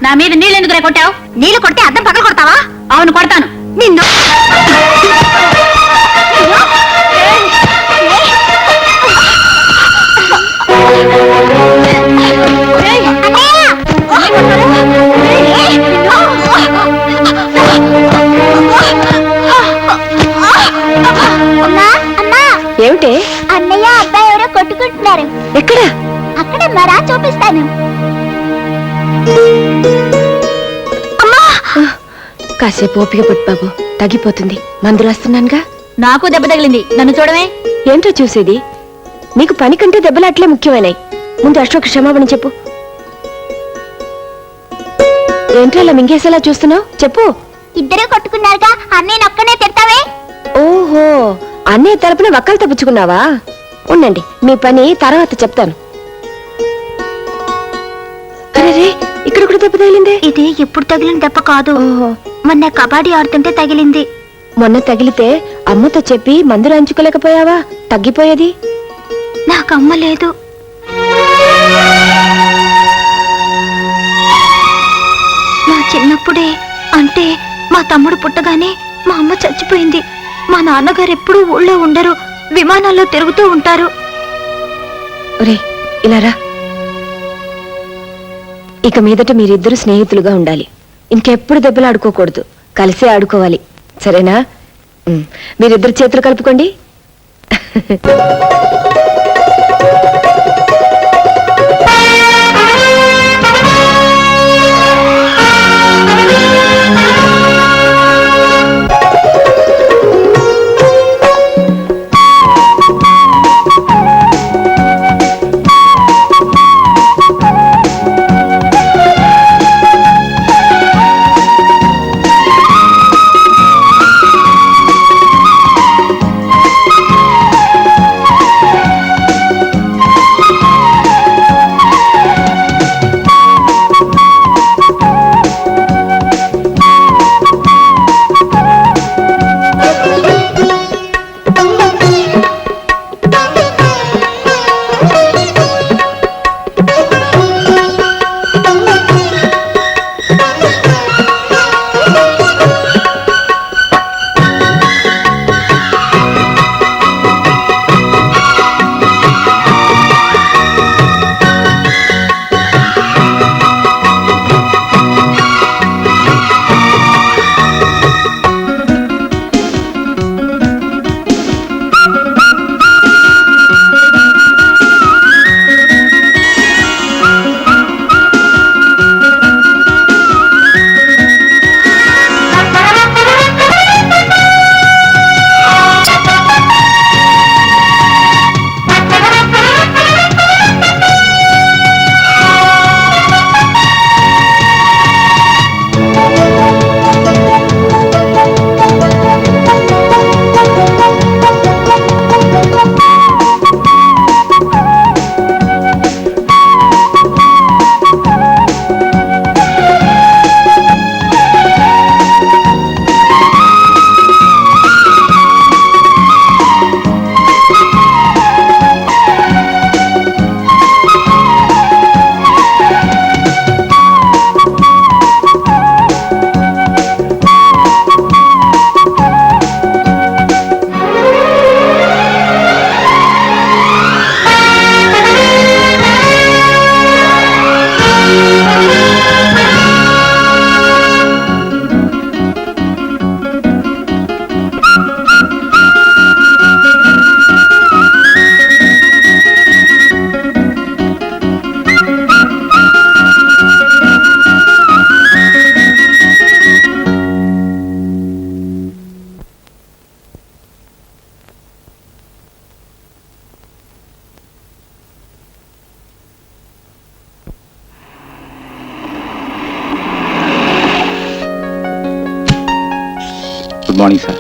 నా మీద నీళ్ళు ఎందుకు కొట్టావు? నీళ్లు కొడితే అద్దం పగల కొడతావా? అవును కొడతాను. నిన్ను ఏమిటే? అన్నయ్య అబ్బాయి ఎవరో కొట్టుకుంటున్నారు. ఎక్కడ? అక్కడ మరా చూపిస్తాను. కాసేపు ఓపిక పట్టు బాబు, తగ్గిపోతుంది. మందులు వస్తున్నానుగా. నాకు దెబ్బ తగిలింది, నన్ను చూడమే. ఏంటో చూసేది? నీకు పని కంటే దెబ్బలు అట్లే ముఖ్యమైనాయి. ముందు అశోక్ క్షమాపణ చెప్పు. ఏంటో అలా మింగేసేలా చూస్తున్నావు? చెప్పు. ఇద్దరే కొట్టుకున్నారుగా, అన్నయ్య ఒక్కనే తిడతావే. ఓహో, అన్నయ్య తరపున వక్కలు తప్పుచుకున్నావా? ఉండండి, మీ పని తర్వాత చెప్తాను. అరే, ఇక్కడ కూడా దెబ్బ తగిలిందే. ఇది ఎప్పుడు తగిలిన దెబ్బ కాదు. ఓహో, మొన్న కబడ్డీ ఆడుతుంటే తగిలింది. మొన్న తగిలితే అమ్మతో చెప్పి మందు రాయించుకోలేకపోయావా? తగ్గిపోయేది. నాకు అమ్మ లేదు. మా చిన్నప్పుడే, అంటే మా తమ్ముడు పుట్టగానే మా అమ్మ చచ్చిపోయింది. మా నాన్నగారు ఎప్పుడూ ఊళ్ళో ఉండరు, విమానాల్లో తిరుగుతూ ఉంటారు. ఒరే, ఇలా రా. ఇక మీదట మీరిద్దరు స్నేహితులుగా ఉండాలి. ఇంకెప్పుడు దెబ్బలు ఆడుకోకూడదు, కలిసే ఆడుకోవాలి. సరేనా? మీరిద్దరు చేతులు కలుపుకోండి. Good morning, sir.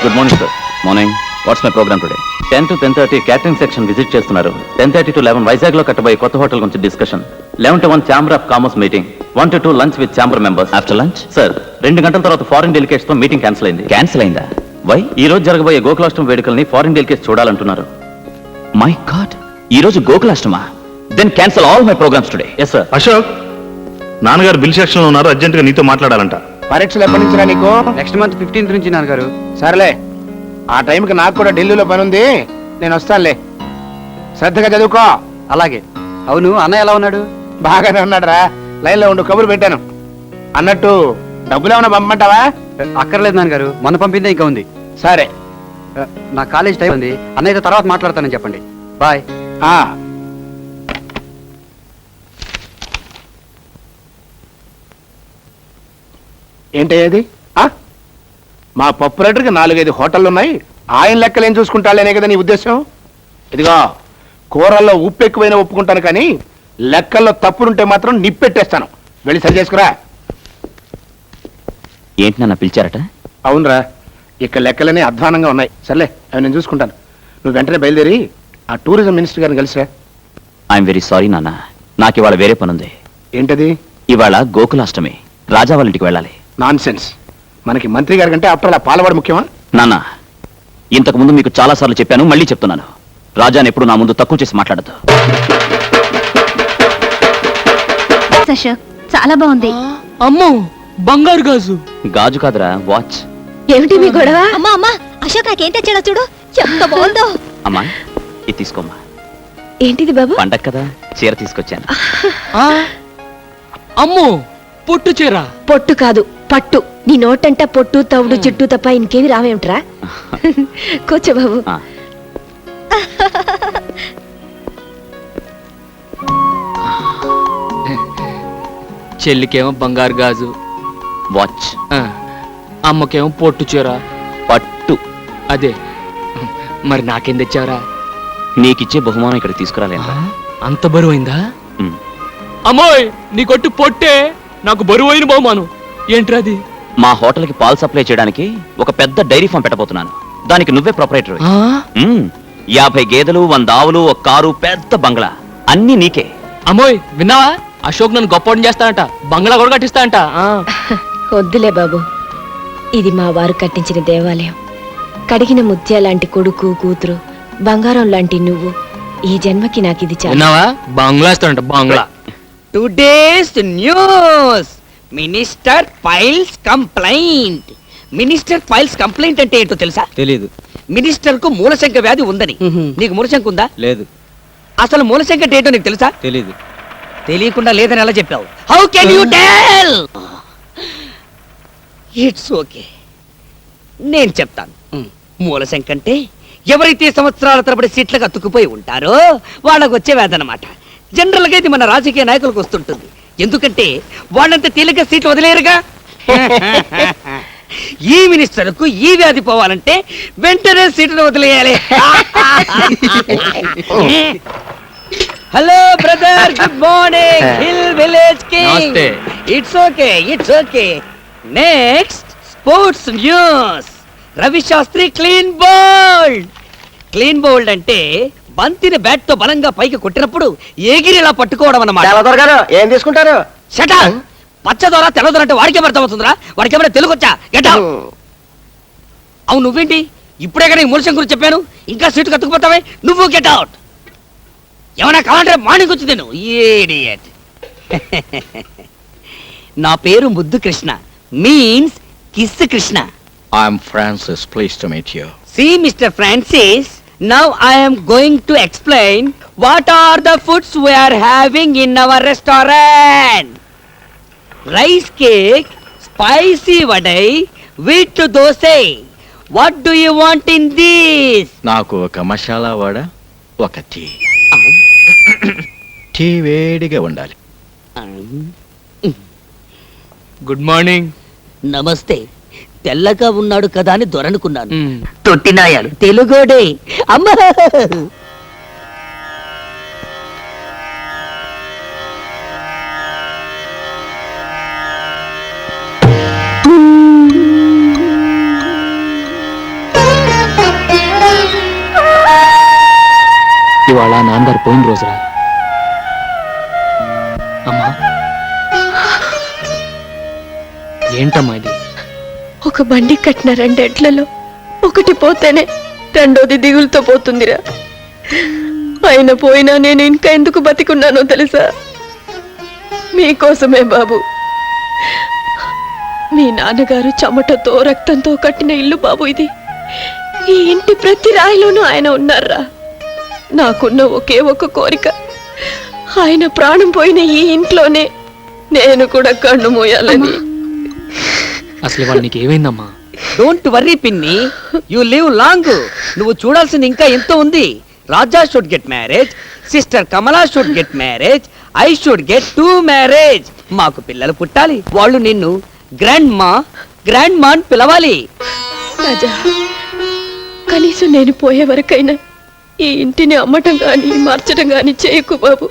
Good morning, sir. Morning. What's my program today? 10 to 10:30 catering section visit చేస్తున్నారు. 10:30 to 11 వైజాగ్ లో కట్టబోయే కొత్త హోటల్ గురించి discussion. 11 to 1 chamber of commerce meeting. 1 to 2 lunch with chamber members. After lunch sir 2 గంటల తర్వాత foreign delegates తో meeting cancel అయింది. Cancel అయిందా? Why? ఈ రోజు జరగబోయే గోకులాష్టమి వేడుకల్ని ఫారిన్ డెలిగేట్స్ చూడాలంటున్నారు. మై గాడ్, ఈ రోజు గోకులాష్టమా? Then cancel all my programmes today. Yes sir. Ashok, నాన్నగారు బిల్ సెక్షన్ లో ఉన్నారు, అర్జెంట్ గా నీతో మాట్లాడాలంట. పరీక్షలు ఎప్పటి నుంచిరా నీకు? నెక్స్ట్ మంత్ 15th నుంచి నాన్నగారు. సరేలే, ఆ టైంకి నాకు కూడా ఢిల్లీలో పని ఉంది, నేను వస్తానులే. శ్రద్ధగా చదువుకో. అలాగే. అవును, అన్నయ్య ఎలా ఉన్నాడు? బాగానే ఉన్నాడురా. లైన్లో ఉండు, కబురు పెట్టాను. అన్నట్టు డబ్బులు ఏమైనా పంపమంటావా? అక్కర్లేదు నాన్నగారు, మొన్న పంపిందే ఇంకా ఉంది. సరే. నా కాలేజ్ టైం ఉంది, అన్నయ్యతో తర్వాత మాట్లాడతానని చెప్పండి. బాయ్. ఆ ఏంటయ్యేది? మా పప్పు రేటర్కి 4-5 హోటళ్ళు ఉన్నాయి, ఆయన లెక్కలు ఏం చూసుకుంటాడేనే కదా నీ ఉద్దేశం? ఇదిగో, కూరల్లో ఉప్పు ఎక్కువైనా ఒప్పుకుంటాను, కానీ లెక్కల్లో తప్పులుంటే మాత్రం నిప్పెట్టేస్తాను. వెళ్ళి సరి చేసుకురా. ఏంటి నన్ను పిలిచారట? అవునరా, ఇక్కడ లెక్కలనే అధ్వానంగా ఉన్నాయి. సర్లే, అవి నేను చూసుకుంటాను. నువ్వు వెంటనే బయలుదేరి ఆ టూరిజం మినిస్టర్ గారిని కలిసిరా. ఐఎమ్ వెరీ సారీ నాన్న, నాకు ఇవాళ వేరే పనుంది. ఏంటది? ఇవాళ గోకులాష్టమి, రాజా వాళ్ళ ఇంటికి వెళ్ళాలి. Non sense. మనకి మంత్రి గారి కంటే ఆఫ్టర్ అలా పాలవాడు ముఖ్యమా? నాన్న, ఇంతకు ముందు మీకు చాలా సార్లు చెప్పాను, మళ్ళీ చెప్తున్నాను. రాజాని ఎప్పుడు నా ముందు తక్కువ చేసి మాట్లాడద్దు. అశోక్, చాలా బాగుంది. అమ్మో, బంగారు గాజు. గాజు కాదురా, వాచ్. ఏమిటి మీ గొడవ? అమ్మా అమ్మా, అశోక్ నాకేం తెచ్చాడో చూడు, ఎంత బాగుందో. అమ్మా, ఇది తీసుకోమ్మా. ఏంటిది బాబు? పండగ కదా, చీర తీసుకొచ్చాను. ఆ, అమ్మో, పొట్టు చీర. పొట్టు కాదు, పట్టు. నీ నోటంట పొట్టు, తవుడు, చుట్టూ తప్ప ఇంకేమి రావేమిట్రా? కూర్చో బాబు. ఆ, చెల్లికేమో బంగారు గాజు, వాచ్. ఆ, అమ్మకేమో పొట్టు చీర. పట్టు. అదే, మరి నాకేం తెచ్చావరా? నీకిచ్చే బహుమానం ఇక్కడ తీసుకురాలేను. అంత బరువైందా? అమ్మోయ్, నీ కొట్టు పొట్టే, నాకు బరువైన బహుమానం. ఏంట్రాది? మా హోటల్కి పాలు సప్లై చేయడానికి ఒక పెద్ద డైరీ ఫామ్ పెట్టబోతున్నాను. దానికి నువ్వే ప్రొపరేటర్. ఆ? 50 గేదెలు, 100 ఆవులు, ఒక కారు, పెద్ద బంగ్లా, అన్ని నీకే. అమ్మోయ్, విన్నావా? అశోక్ నన్ను గొప్పని చేస్తానంట, బంగ్లా కూడా కట్టిస్తానంట. ఆ. వద్దులే బాబు, ఇది మా వారు కట్టించిన దేవాలయం. కడిగిన ముత్యాలాంటి కొడుకు, కూతురు, బంగారం లాంటి నువ్వు. ఈ జన్మకి నాకు ఇది చాలు. విన్నావా? బంగ్లా ఇస్తానంట, bungalow. Today's news, minister files complaint. Minister files complaint అంటే ఏంటో తెలుసా? తెలీదు. మినిస్టర్ కు మూలశంక వ్యాధి ఉందని. నీకు మూలశంక ఉందా? లేదు. అసలు మూలశంక అంటే ఏంటో నీకు తెలుసా? తెలీదు. తెలియకుండా లేదని ఎలా చెప్పావు? How can you tell? It's okay, నేను చెప్తాను. మూలశంక అంటే ఎవరైతే సంవత్సరాల తరబడి సీట్లకు అతుక్కుపోయి ఉంటారో వాళ్ళకు వచ్చే వ్యాధి అన్నమాట. జనరల్ గా ఇది మన రాజకీయ నాయకులకు వస్తుంటుంది, ఎందుకంటే వాళ్ళంత తేలిక సీట్లు వదిలేరుగా. ఈ మినిస్టర్ కు ఈ వ్యాధి పోవాలంటే వెంటనే సీట్లు వదిలేయాలి. Hello brother, good morning. Hill village king. నమస్తే. It's okay, it's okay. Next sports news. Ravi Shastri clean bowled. Clean bowled అంటే బంతిని బ్యాట్ తో బలంగా పైకి కొట్టినప్పుడు ఎగిరిలా పట్టుకోవడం అన్నమాట. ఏం తీసుకుంటారు? షటా, పచ్చదొర తెల్లదొర అంటే వాడికే అర్థమవుతుందిరా? వాడికేమైనా తెలుగు వచ్చా? Get out. అవును, నువ్వేంటి ఇప్పుడే కానీ మూలశం గురించి చెప్పాను, ఇంకా సీటు కత్తుకుపోతావే? నువ్వు గెట్ అవుట్. ఏమైనా కావాలంటే మార్నింగ్ వచ్చి నేను ఇడియట్. నా పేరు ముద్దు Krishna, means kiss Krishna. I'm Francis. Pleased to meet you. See, Mr. Francis, now I am going to explain what are the foods we are having in our restaurant. Rice cake, spicy vadai, wheat dosai. What do you want in this? నాకు ఒక మసాలా వడ, ఒక tea. Tea వేడిగా ఉండాలి. Good morning. నమస్తే. తెల్లగా ఉన్నాడు కదా అని దొరనుకున్నాను. మ్. తొట్టినాయాలు తెలుగోడే. అమ్మా, ఇవాళ నాన్నగారు పోయిన రోజురా. అమ్మా, ఏంటమ్మా ఇది? ఒక బండి కట్టిన 2 ఎడ్లలో ఒకటి పోతేనే రెండోది దిగులుతో పోతుందిరా. అయినా పోయినా నేను ఇంకా ఎందుకు బతికున్నానో తెలుసా? మీకోసమే బాబు. మీ నాన్నగారు చెమటతో రక్తంతో కట్టిన ఇల్లు బాబు ఇది. ఈ ఇంటి ప్రతి రాయిలోనూ ఆయన ఉన్నారా. నాకున్న ఒకే ఒక కోరిక, ఆయన ప్రాణం పోయిన ఈ ఇంట్లోనే నేను కూడా కన్ను మోయాలని. అసలు వాళ్ళు నీకు ఏమైందమ్మా? డోంట్ వర్రీ పిన్ని, యు లివ్ లాంగ్. నువ్వు చూడాల్సింది ఇంకా ఎంతో ఉంది. Raja should get marriage, sister Kamala should get marriage, I should get 2 marriage. మాకు పిల్లలు పుట్టాలి. వాళ్ళు నిన్ను గ్రాండ్ మా అని పిలవాలి. రాజా, కనీసం నేను పోయే వరకైనా ఈ ఇంటిని అమ్మటం గాని మార్చడం గాని చేయకు బాబు.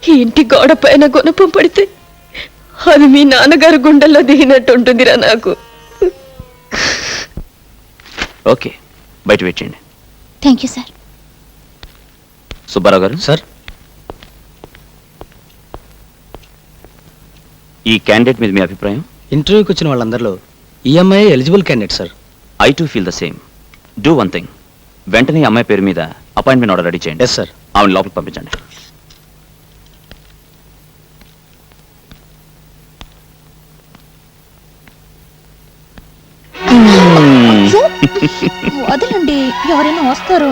ఈ ఇంటి గోడ పైన గుణపం పడితే అది మీ నాన్నగారు గుండెల్లో దిగినట్టు ఉంటుందిరా నాకు. ఓకే, బయట వెయిట్ చేయండి. Thank you sir. సుబ్బారావు గారు సార్, ఈ క్యాండిడేట్ మీద మీ అభిప్రాయం? ఇంటర్వ్యూకి వచ్చిన వాళ్ళందరిలో EMI eligible candidate sir. I too feel the same. Do one thing, వెంటనే ఈ అమ్మాయి పేరు మీద అపాయింట్మెంట్ ఆర్డర్ రెడీ చేయండి. Yes sir. ఆవిడ లోపలికి పంపించండి. వదలండి, ఎవరైనా వస్తారు.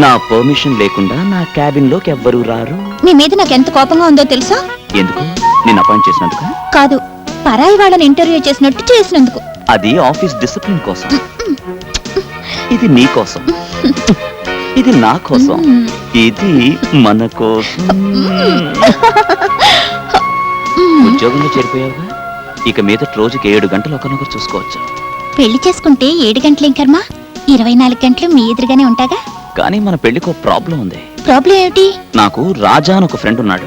నా పర్మిషన్ లేకుండా నా క్యాబిన్ లోకి ఎవ్వరూ రారు. మీ మీద నాకు ఎంత కోపంగా ఉందో తెలుసా? ఎందుకు? నేను అపాయింట్ చేసినందుకు కాదు, పరాయి వాళ్ళని ఇంటర్వ్యూ చేసినట్టు చేసినందుకు. అది ఆఫీస్ డిసిప్లిన్ కోసం. ఇది నీ కోసం, ఇది నా కోసం, ఇది మన కోసం. ఉద్యోగంలో చేరిపోయావుగా, ఇక మీద రోజుకి 7 గంటలు ఒకరినొకరు చూసుకోవచ్చు. పెళ్లి చేసుకుంటే 7 గంటలేం కర్మ, 24 గంటలు మీ ఎదురుగానే ఉంటాగా. కానీ మన పెళ్లికి ఒక ప్రాబ్లం ఉంది. ప్రాబ్లం ఏమిటి? నాకు రాజా అని ఒక ఫ్రెండ్ ఉన్నాడు.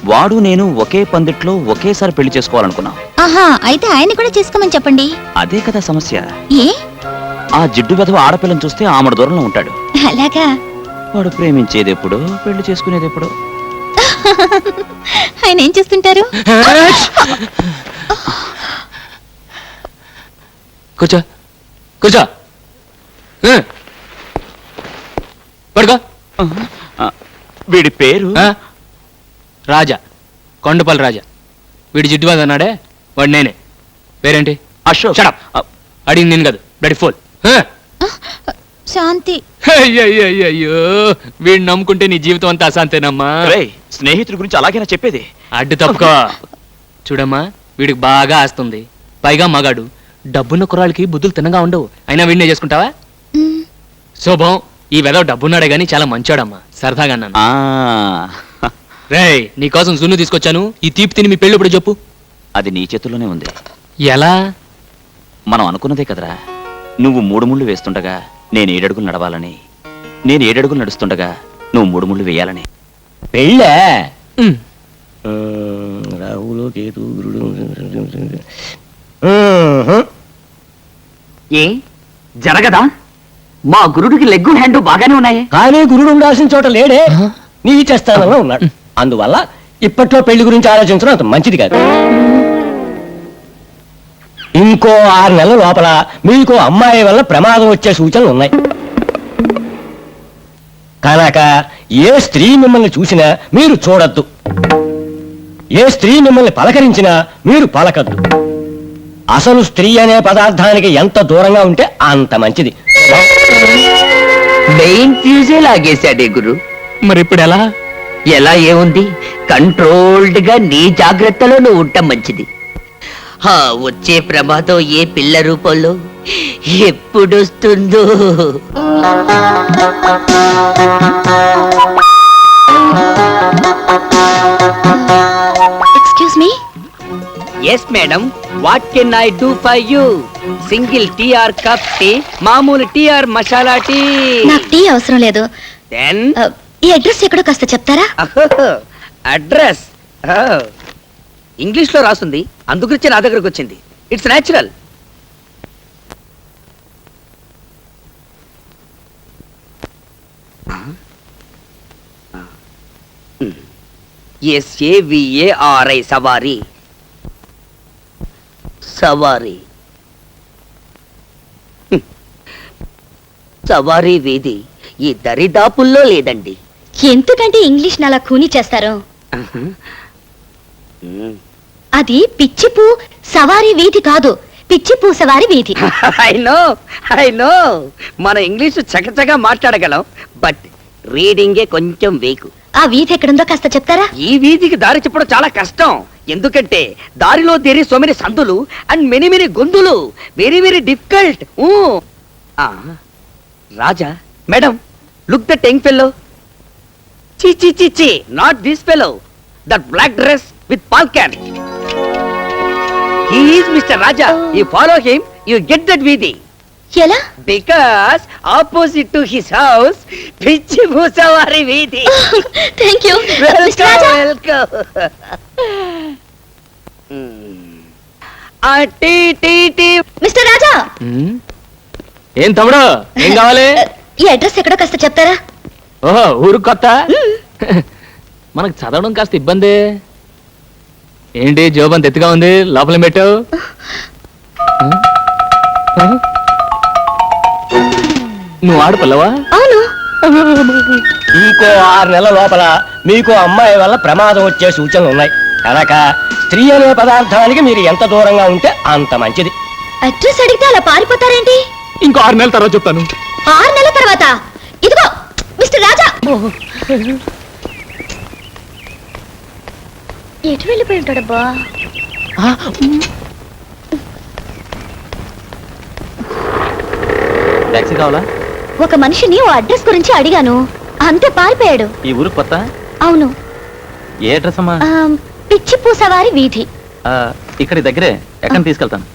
వాడు నేను ఒకే పందిట్లో ఒకేసారి పెళ్లి చేసుకోవాలనుకున్నాం. ఆహా, అయితే ఆయన కూడా చేసుకోమని చెప్పండి. అదే కదా సమస్య. ఏ? ఆ జిడ్డు వెధవ ఆడపిల్లని చూస్తే ఆమెడ దూరంలో ఉంటాడు. అలాగా? వాడు ప్రేమించేది ఎప్పుడు, పెళ్లి చేసుకునేది ఎప్పుడు? ఆయన ఏం చేస్తుంటారు? కూర్చో కూర్చో, పడుకో. వీడి పేరు రాజా, కొండపల్లి రాజా. వీడి జిడ్డువాది అన్నాడే, వాడు నేనే. పేరేంటి? అశోక్. Shut up. అడిగింది నేను కాదు, బ్లడీ ఫుల్. శాంతి. అయ్యో, వీడిని నమ్ముకుంటే నీ జీవితం అంతా అశాంతేనమ్మా. స్నేహితుడి గురించి అలాగేనా చెప్పేది? అడ్డు తప్పుకో. చూడమ్మా, వీడికి బాగా ఆస్తుంది, పైగా మగాడు. డబ్బున్న కుర్రాళ్ళకి బుద్ధులు తిన్నగా ఉండవు. అయినా వీడినే చేసుకుంటావా? శోభం, ఈ వెదవ డబ్బున్నాడే గాని చాలా మంచోడమ్మా. సరదాగా అన్నాను. రేయ్, నీకోసం సున్ను తీసుకొచ్చాను. ఈ తీపి తిని మీ పెళ్ళి ఇప్పుడు చెప్పు. అది నీ చేతుల్లోనే ఉంది. ఎలా? మనం అనుకున్నదే కదరా. నువ్వు 3 ముళ్ళు వేస్తుండగా నేను 7 అడుగులు నడవాలని, నేను 7 అడుగులు నడుస్తుండగా నువ్వు 3 ముళ్ళు వేయాలని. పెళ్ళే రాహులు కేతు గురుడు. ఏ జరగదా? మా గురుడికి లెగ్గు హ్యాండ్ బాగానే ఉన్నాయి. కానీ గురుడు ఉండాల్సిన చోట లేడే, నీచ స్థానంలో ఉన్నాడు. అందువల్ల ఇప్పట్లో పెళ్లి గురించి ఆలోచించడం అంత మంచిది కాదు. ఇంకో 6 నెలల లోపల మీకు అమ్మాయి వల్ల ప్రమాదం వచ్చే సూచనలు ఉన్నాయి కనుక ఏ స్త్రీ మిమ్మల్ని చూసినా మీరు చూడొద్దు, ఏ స్త్రీ మిమ్మల్ని పలకరించినా మీరు పలకద్దు. అసలు స్త్రీ అనే పదార్థానికి ఎంత దూరంగా ఉంటే అంత మంచిది. మెయిన్ ఫ్యూజే లాగేశాడే గురు. మరి ఇప్పుడు ఎలా? ఎలా ఏముంది, కంట్రోల్డ్ గా నీ జాగ్రత్తలో నువ్వు ఉండటం మంచిది. వచ్చే ప్రమాదం ఏ పిల్ల రూపంలో ఎప్పుడొస్తుందో. Excuse me. Yes madam, what can I do for you? Single tea or cup tea, మామూలు టీ ఆర్ మసాలా టీ? నాకు టీ అవసరం లేదు. దెన్ ఈ అడ్రస్ ఎక్కడో కాస్త చెప్తారా? అడ్రస్ ఇంగ్లీష్ లో రాసుంది, అందుగురించి నా దగ్గరకు వచ్చింది. It's natural. SAVARI సవారీ. సవారీ సవారీ వీధి ఈ దరిదాపుల్లో లేదండి. ఎందుకంటే ఇంగ్లీష్ అలా కూని చేస్తారు? అది పిచ్చిపూ సవారీ వీధి కాదు, పిచ్చిపూ సవారీ వీధి. ఐ నో మన ఇంగ్లీషు చకచగా మాట్లాడగలం, బట్ రీడింగే కొంచెం వీకు. ఆ వీధి ఎక్కడుందో కాస్త చెప్తారా? ఈ వీధికి దారి చెప్పడం చాలా కష్టం, ఎందుకంటే దారిలో దేరి సో మెనీ సందులు అండ్ మెనీ మెనీ గొంతులు, very very difficult. Raja madam, look that young fellow. చి చి చి చి, not this fellow, that black dress with పాల్కాన్. He is Mr. Raja. You follow him, you get that Veedi. ఎలా? Because opposite to his house, Pichi Musavari Veedi. Thank you. Welcome. Tea tea tea. Mister Raja, ఏం తమ్ముడు, ఏం కావాలి? ఈ address ఎక్కడో కాస్త చెప్తారా? ఓహో, ఊరు కొత్త. మనకు చదవడం కాస్త ఇబ్బంది. ఏంటి జోబంత ఎత్తుగా ఉంది, లోపల పెట్టావు? నువ్వు ఆడపిల్లవా? అవును. ఇంకో 6 నెలల లోపల మీకు అమ్మాయి వల్ల ప్రమాదం వచ్చే సూచనలు ఉన్నాయి కనుక స్త్రీ అనే పదార్థానికి మీరు ఎంత దూరంగా ఉంటే అంత మంచిది. అడ్రస్ అడిగితే అలా పారిపోతారేంటి? ఇంకో 6 నెలల తర్వాత చెప్తాను. 6 నెలల తర్వాత? ఇదిగో మిస్టర్ రాజా. ఎటు వెళ్ళిపోయి ఉంటాడబ్బా? టాక్సీ కావాలా? ఒక మనిషిని ఓ అడ్రస్ గురించి అడిగాను, అంతే పారిపోయాడు. ఈ ఊరు కొత్త? అవును. ఏ అడ్రస్ అమ్మా? పిచ్చిపూ సవారి వీధి. ఇక్కడ దగ్గరే, ఎక్కడ తీసుకెళ్తాను.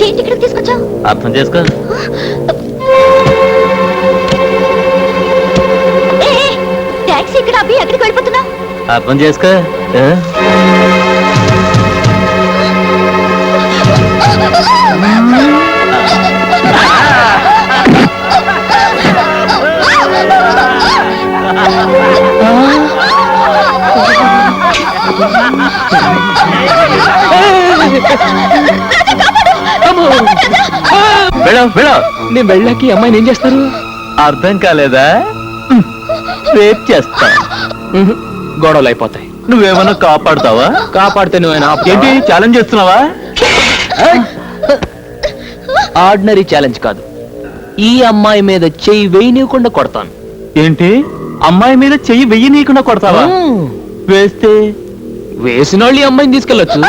ఏంటి ఇక్కడికి తీసుకొచ్చావు? అర్థం చేసుకో. టాక్సీ ఇక్కడ అబ్బి ఎక్కడికి వెళ్ళిపోతున్నావు? అర్థం చేసుకో. నేను వెళ్ళాకి అమ్మాయిని ఏం చేస్తారు? అర్థం కాలేదా? రేప్ చేస్తా. గొడవలు అయిపోతాయి. నువ్వేమన్నా కాపాడుతావా? కాపాడితే నువ్వేనా? ఏంటి ఛాలెంజ్ చేస్తున్నావా? ఆర్డినరీ ఛాలెంజ్ కాదు, ఈ అమ్మాయి మీద చెయ్యి వేయనీయకుండా కొడతాను. ఏంటి అమ్మాయి మీద చెయ్యి వెయ్యనీయకుండా కొడతావా? వేస్తే వేసిన వాళ్ళు ఈ అమ్మాయిని తీసుకెళ్ళొచ్చు.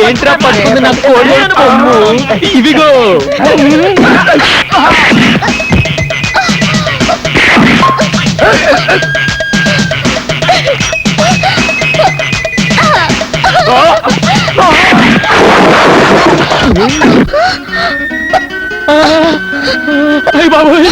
ఏంట్రా పట్టుకుంది నా కోడి కొమ్ము? ఇదిగో అయ్ బాబోయ్.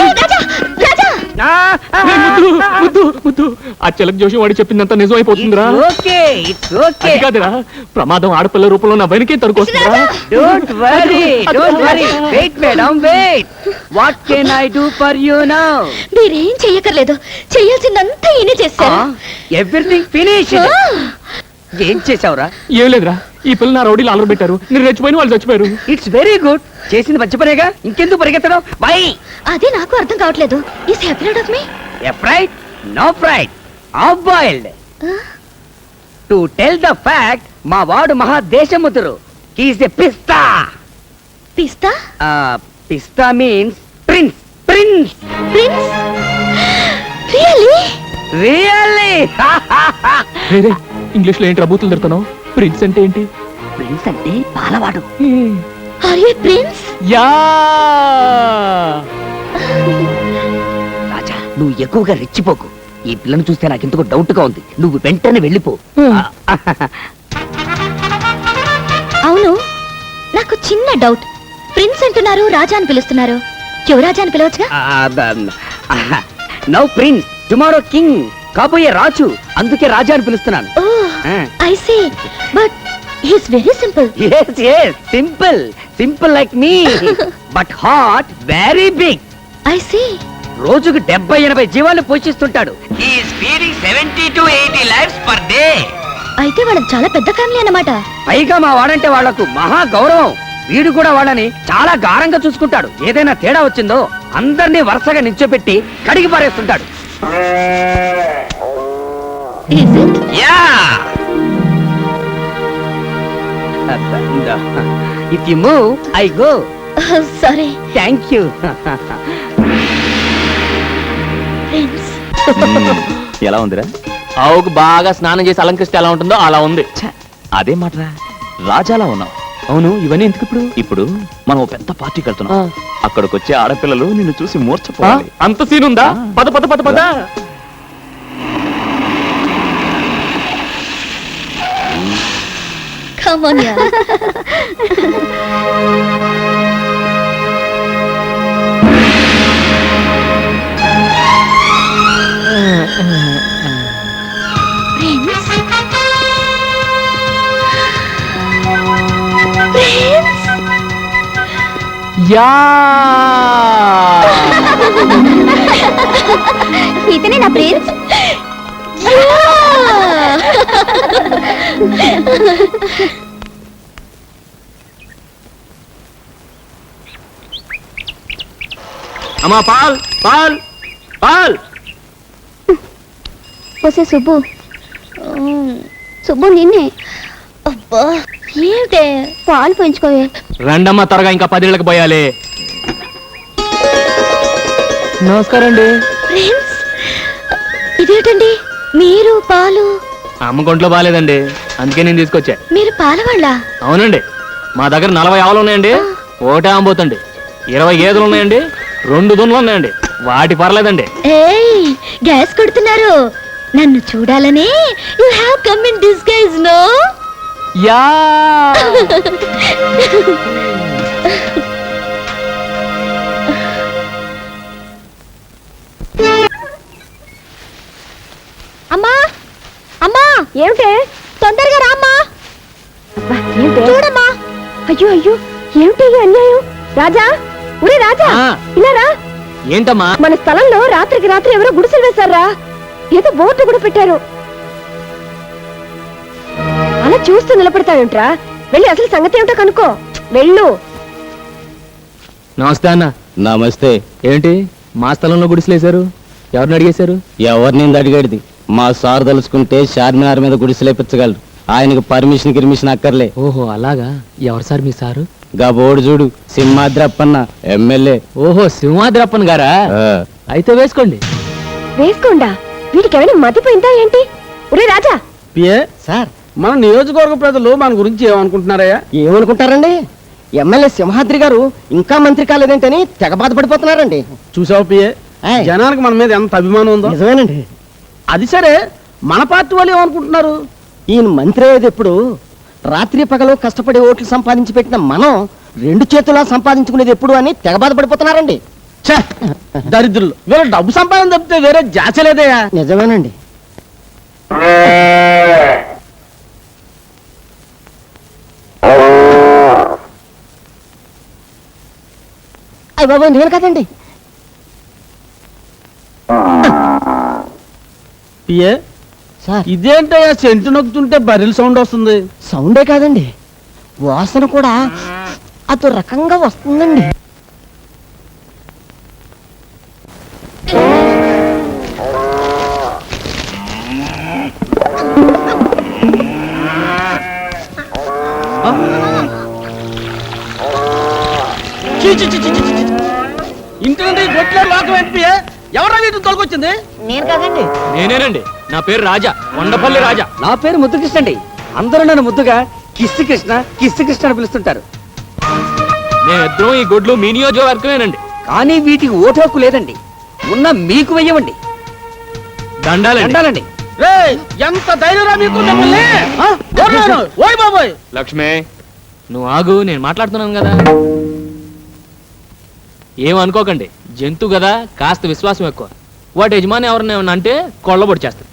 ముద్దు ఆ చిలక జోషి వాడి చెప్పిందంతా నిజం అయిపోతుందిరా. ఓకే ఇట్స్ ఓకే అది కాదురా, ప్రమాదం ఆడపిల్ల రూపంలో నా వెనకే తరుకొస్తుందిరా. Don't worry wait madam wait what can I do for you now మీరేం చెయ్యకర్లేదు, చెయ్యాల్సిందంతా ఈయనే చేశారు. ఎవ్రీథింగ్ ఫినిష్ ఏం చేసావురా? ఏం లేదురా, ఈ పిల్ల నా రౌడీలు అలర పెట్టారు, నేను రెచ్చిపోయిన వాళ్ళు చచ్చిపోయారు. ఇట్స్ వెరీ గుడ్, చేసింది మంచి పనేగా, ఇంకెందుకు పరిగెత్తడం? వై అదే నాకు అర్థం కావట్లేదు. Is happy of me. Fried no fried half boiled. To tell the fact, మా వాడు మహా దేశముద్రు. He's a pista. పిస్తా? Pista means prince. Prince prince? Really? Really English లో ఏంటి రబూతులు తిడుతున్నావు? ప్రిన్స్ అంటే ఏంటి? ప్రిన్స్ అంటే పాలవాడు. Are you prince? Yeah. Raja, నువ్వు ఎక్కువగా రెచ్చిపోకు. ఈ పిల్లను చూస్తే నాకు ఎందుకో డౌట్ గా ఉంది. నువ్వు వెంటనే వెళ్ళిపో. అవును, నాకు చిన్న డౌట్. ప్రిన్స్ అంటున్నారు, రాజా అని పిలుస్తున్నారు. యువరాజా అని పిలవచ్చుగా? నౌ ప్రిన్స్, టుమారో కింగ్, కాబోయే రాజు. అందుకే రాజా అని పిలుస్తున్నాను. I see, but he's very simple. yes simple. Simple like me but heart very big. I see. రోజుకు 70-80 జీవాలు పోషిస్తుంటాడు. he is feeding 70 to 80 lives per day. అయితే వాళ్ళకి చాలా పెద్ద ఫ్యామిలీ అన్నమాట. పైగా మా వాడంటే వాళ్లకు మహా గౌరవం. వీడు కూడా వాళ్ళని చాలా గారంగా చూసుకుంటాడు. ఏదైనా తేడా వచ్చిందో అందరినీ వరుసగా నిల్చోపెట్టి కడిగి పారేస్తుంటాడు. Yeah. If you move I go. Sorry. Thank you. Prince. ఎలా ఉందిరా? ఆవుకు బాగా స్నానం చేసి అలంకరిస్తే ఎలా ఉంటుందో అలా ఉంది. అదే మాటరా, రాజాలా ఉన్నావు. అవును, ఇవన్నీ ఎందుకు ఇప్పుడు? ఇప్పుడు మనం ఓ పెద్ద పార్టీకి వెళ్తున్నాం. అక్కడికి వచ్చే ఆడపిల్లలు నిన్ను చూసి మూర్చపోవాలి. అంత సీన్ ఉందా? పద పద పద పద. Come on, yeah. Prince? Prince? Yeah. ఇతనే నా ప్రిన్స్. అమ్మా పాల్ పాల్ పాల్. వసే సుబ్బు. సుబ్బు నిన్నే. అబ్బా ఏమిటే, పాలు పెంచుకోవే. రండమ్మా త్వరగా, ఇంకా 10 ఏళ్ళకి పోయాలి. నమస్కారం అండి. ప్రిన్స్, ఇదేంటండి మీరు పాలు? అమ్మ కొంట్లో బాగాలేదండి, అందుకే నేను తీసుకొచ్చా. మీరు పాలవాళ్ళ? అవునండి, మా దగ్గర 40 ఆవులు ఉన్నాయండి, ఒకటే అమ్మబోతండి. 20 గేదెలు ఉన్నాయండి, 2 దున్నులు ఉన్నాయండి. వాటి పర్లేదండి. ఏయ్, గ్యాస్ కొడుతున్నారు. నన్ను చూడాలని you have come in disguise no? Yeah. అమ్మా అమ్మా, ఏమిటే? తొందరగా రామ్మా. చూడమ్మా. అయ్యో అయ్యో, ఏమిటి ఈ అన్యాయం? రాజా, ఒరే రాజా, ఇలా రా. ఏంటమ్మా? మన స్థలంలో రాత్రికి రాత్రి ఎవరో గుడిసెలు వేశారా? ఏదో బోర్డు కూడా పెట్టారు. అలా చూస్తూ నిలబడతాడంట్రా. వెళ్ళి అసలు సంగతి ఏమిటో కనుక్కో. వెళ్ళు. నమస్తే అన్న. నమస్తే. ఏంటి మా స్థలంలో గుడిసెలేశారు? ఎవరిని అడిగేశారు? ఎవరిని అడిగేది? మా సార్ తలుచుకుంటే చార్మినార్ మీద గుడిసెలేపించగలరు. ఆయనకు పర్మిషన్ గిర్మిషన్ అక్కర్లే. ఓహో అలాగా. ఎవరు సార్ మీ సారు? గా బోర్డు చూడు, సింహాద్రప్పన్న ఎమ్మెల్యే. ఓహో సింహాద్రప్పన్ గారా? అయితే వేసుకోండి. వేసుకోండా? వీటికి ఏమైనా మతిపోయిందా ఏంటి? ఒరే రాజా, సార్ మన నియోజకవర్గ ప్రజలు మన గురించి ఏమనుకుంటున్నారయ్యా? ఏమనుకుంటారండి? ఎమ్మెల్యే సింహాద్రి గారు ఇంకా మంత్రి కాలేదేంటని తెగ బాధపడిపోతున్నారండి. చూసావు పిఏ, జనానికి మన మీద ఎంత అభిమానం ఉందో. నిజమేనండి. అది సరే, మన పార్టీ వాళ్ళు ఏమనుకుంటున్నారు? ఈయన మంత్రి అయ్యేది ఎప్పుడు? రాత్రి పగలు కష్టపడి ఓట్లు సంపాదించి పెట్టిన మనం 2 చేతులా సంపాదించుకునేది ఎప్పుడు అని తెగ బాధపడిపోతున్నారండి. దరిద్రులు, వీళ్ళు డబ్బు సంపాదన తప్పితే వేరే జాచ లేదయ్యా. నిజమేనండి. అయ్య బాబు, నేను కదండి. ఇదేంటయ్యా, సెంటు నొక్కుతుంటే బర్రెల సౌండ్ వస్తుంది? సౌండే కాదండి, వాసన కూడా అదో రకంగా వస్తుందండి. ఇంటి నుండి గొట్లో లోకం ఎంపీ ఎవరా వీటిని తొలగొచ్చింది? నేను కదండి. నేనేనండి. నా పేరు రాజా, కొండపల్లి రాజా. నా పేరు ముద్దుకృష్ణ అండి. అందరూ నన్ను ముద్దుగా కిస్సు కృష్ణ అని పిలుస్తుంటారు. మేమిద్దరం ఈ గొడ్లు మీ నియోజకవర్గమేనండి. కానీ వీటికి ఓటు హక్కు లేదండి. ఉన్న మీకు వెయ్యమండి. దండాలండి. ఎంత ధైర్యరా మీకు? ఓయ్ బాబోయ్. లక్ష్మి, నువ్వు ఆగు, నేను మాట్లాడుతున్నాను కదా. ఏమనుకోకండి, జంతు కదా, కాస్త విశ్వాసం ఎక్కువ. వాటి యజమాని ఎవరన్నా ఏమన్నా అంటే కొళ్ళబొడి చేస్తారు.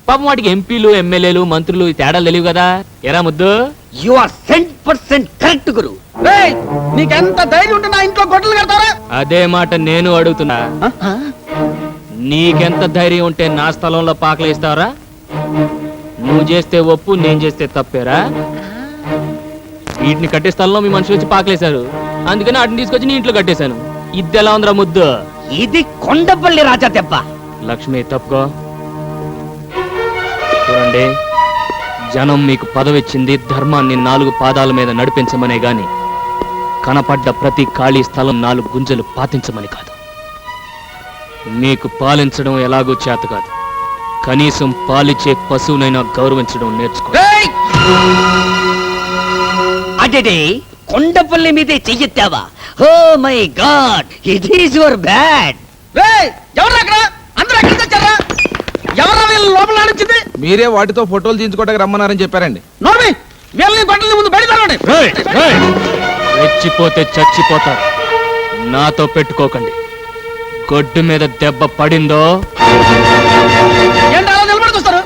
పాపం వాటికి ఎంపీలు, ఎమ్మెల్యేలు, మంత్రులు ఈ తేడాలు తెలియవు కదా. ఎరా ముద్దు, యు ఆర్ 100% కరెక్ట్ గురు. నీకెంత ధైర్యం ఉంటే నా ఇంట్లో గొడ్డలు కడతారా? అదే మాట నేను అడుగుతున్నా. నీకెంత ధైర్యం ఉంటే నా స్థలంలో పాకలేస్తావరా? నువ్వు చేస్తే ఒప్పు, నేను చేస్తే తప్పేరా? వీటిని కట్టే స్థలంలో మీ మనుషులు వచ్చి పాకలేశారు, అందుకని వాటిని తీసుకొచ్చి నీ ఇంట్లో కట్టేశాను. ఇది ఎలా ఉందిరా ముద్దు? ఇది కొండపల్లి రాజా దెబ్బ. లక్ష్మి, తప్పుకో. చూడండి, జనం మీకు పదవిచ్చింది ధర్మాన్ని 4 పాదాల మీద నడిపించమనే గాని కనపడ్డ ప్రతి ఖాళీ స్థలం 4 గుంజలు పాతించమని కాదు. మీకు పాలించడం ఎలాగో చేత కాదు, కనీసం పాలిచ్చే పశువునైనా గౌరవించడం నేర్చుకో. అదే కొండపల్లి మీదే చెయ్యెత్తావా? Oh my God, it is your bad. మీరే వాటితో ఫోటోలు తీయించుకోవడానికి రమ్మన్నారని చెప్పారండి. రెచ్చిపోతే చచ్చిపోతారు. నాతో పెట్టుకోకండి. గొడ్డు మీద దెబ్బ పడిందో నిలబడుకొస్తారు.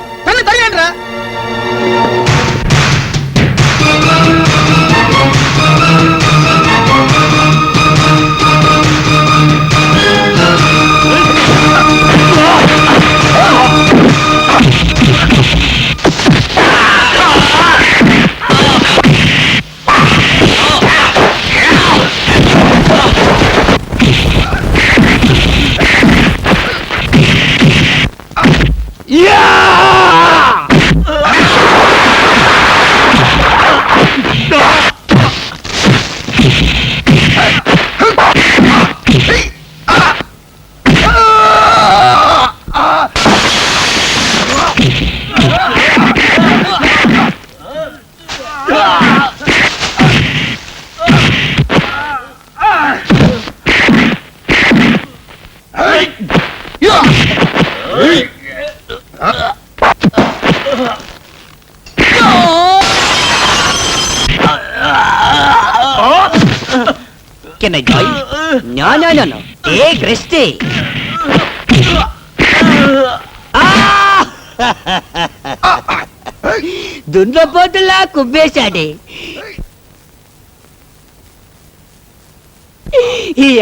Can I join? No. Take rest. దున్నపోతులా కుబ్బేశాడే.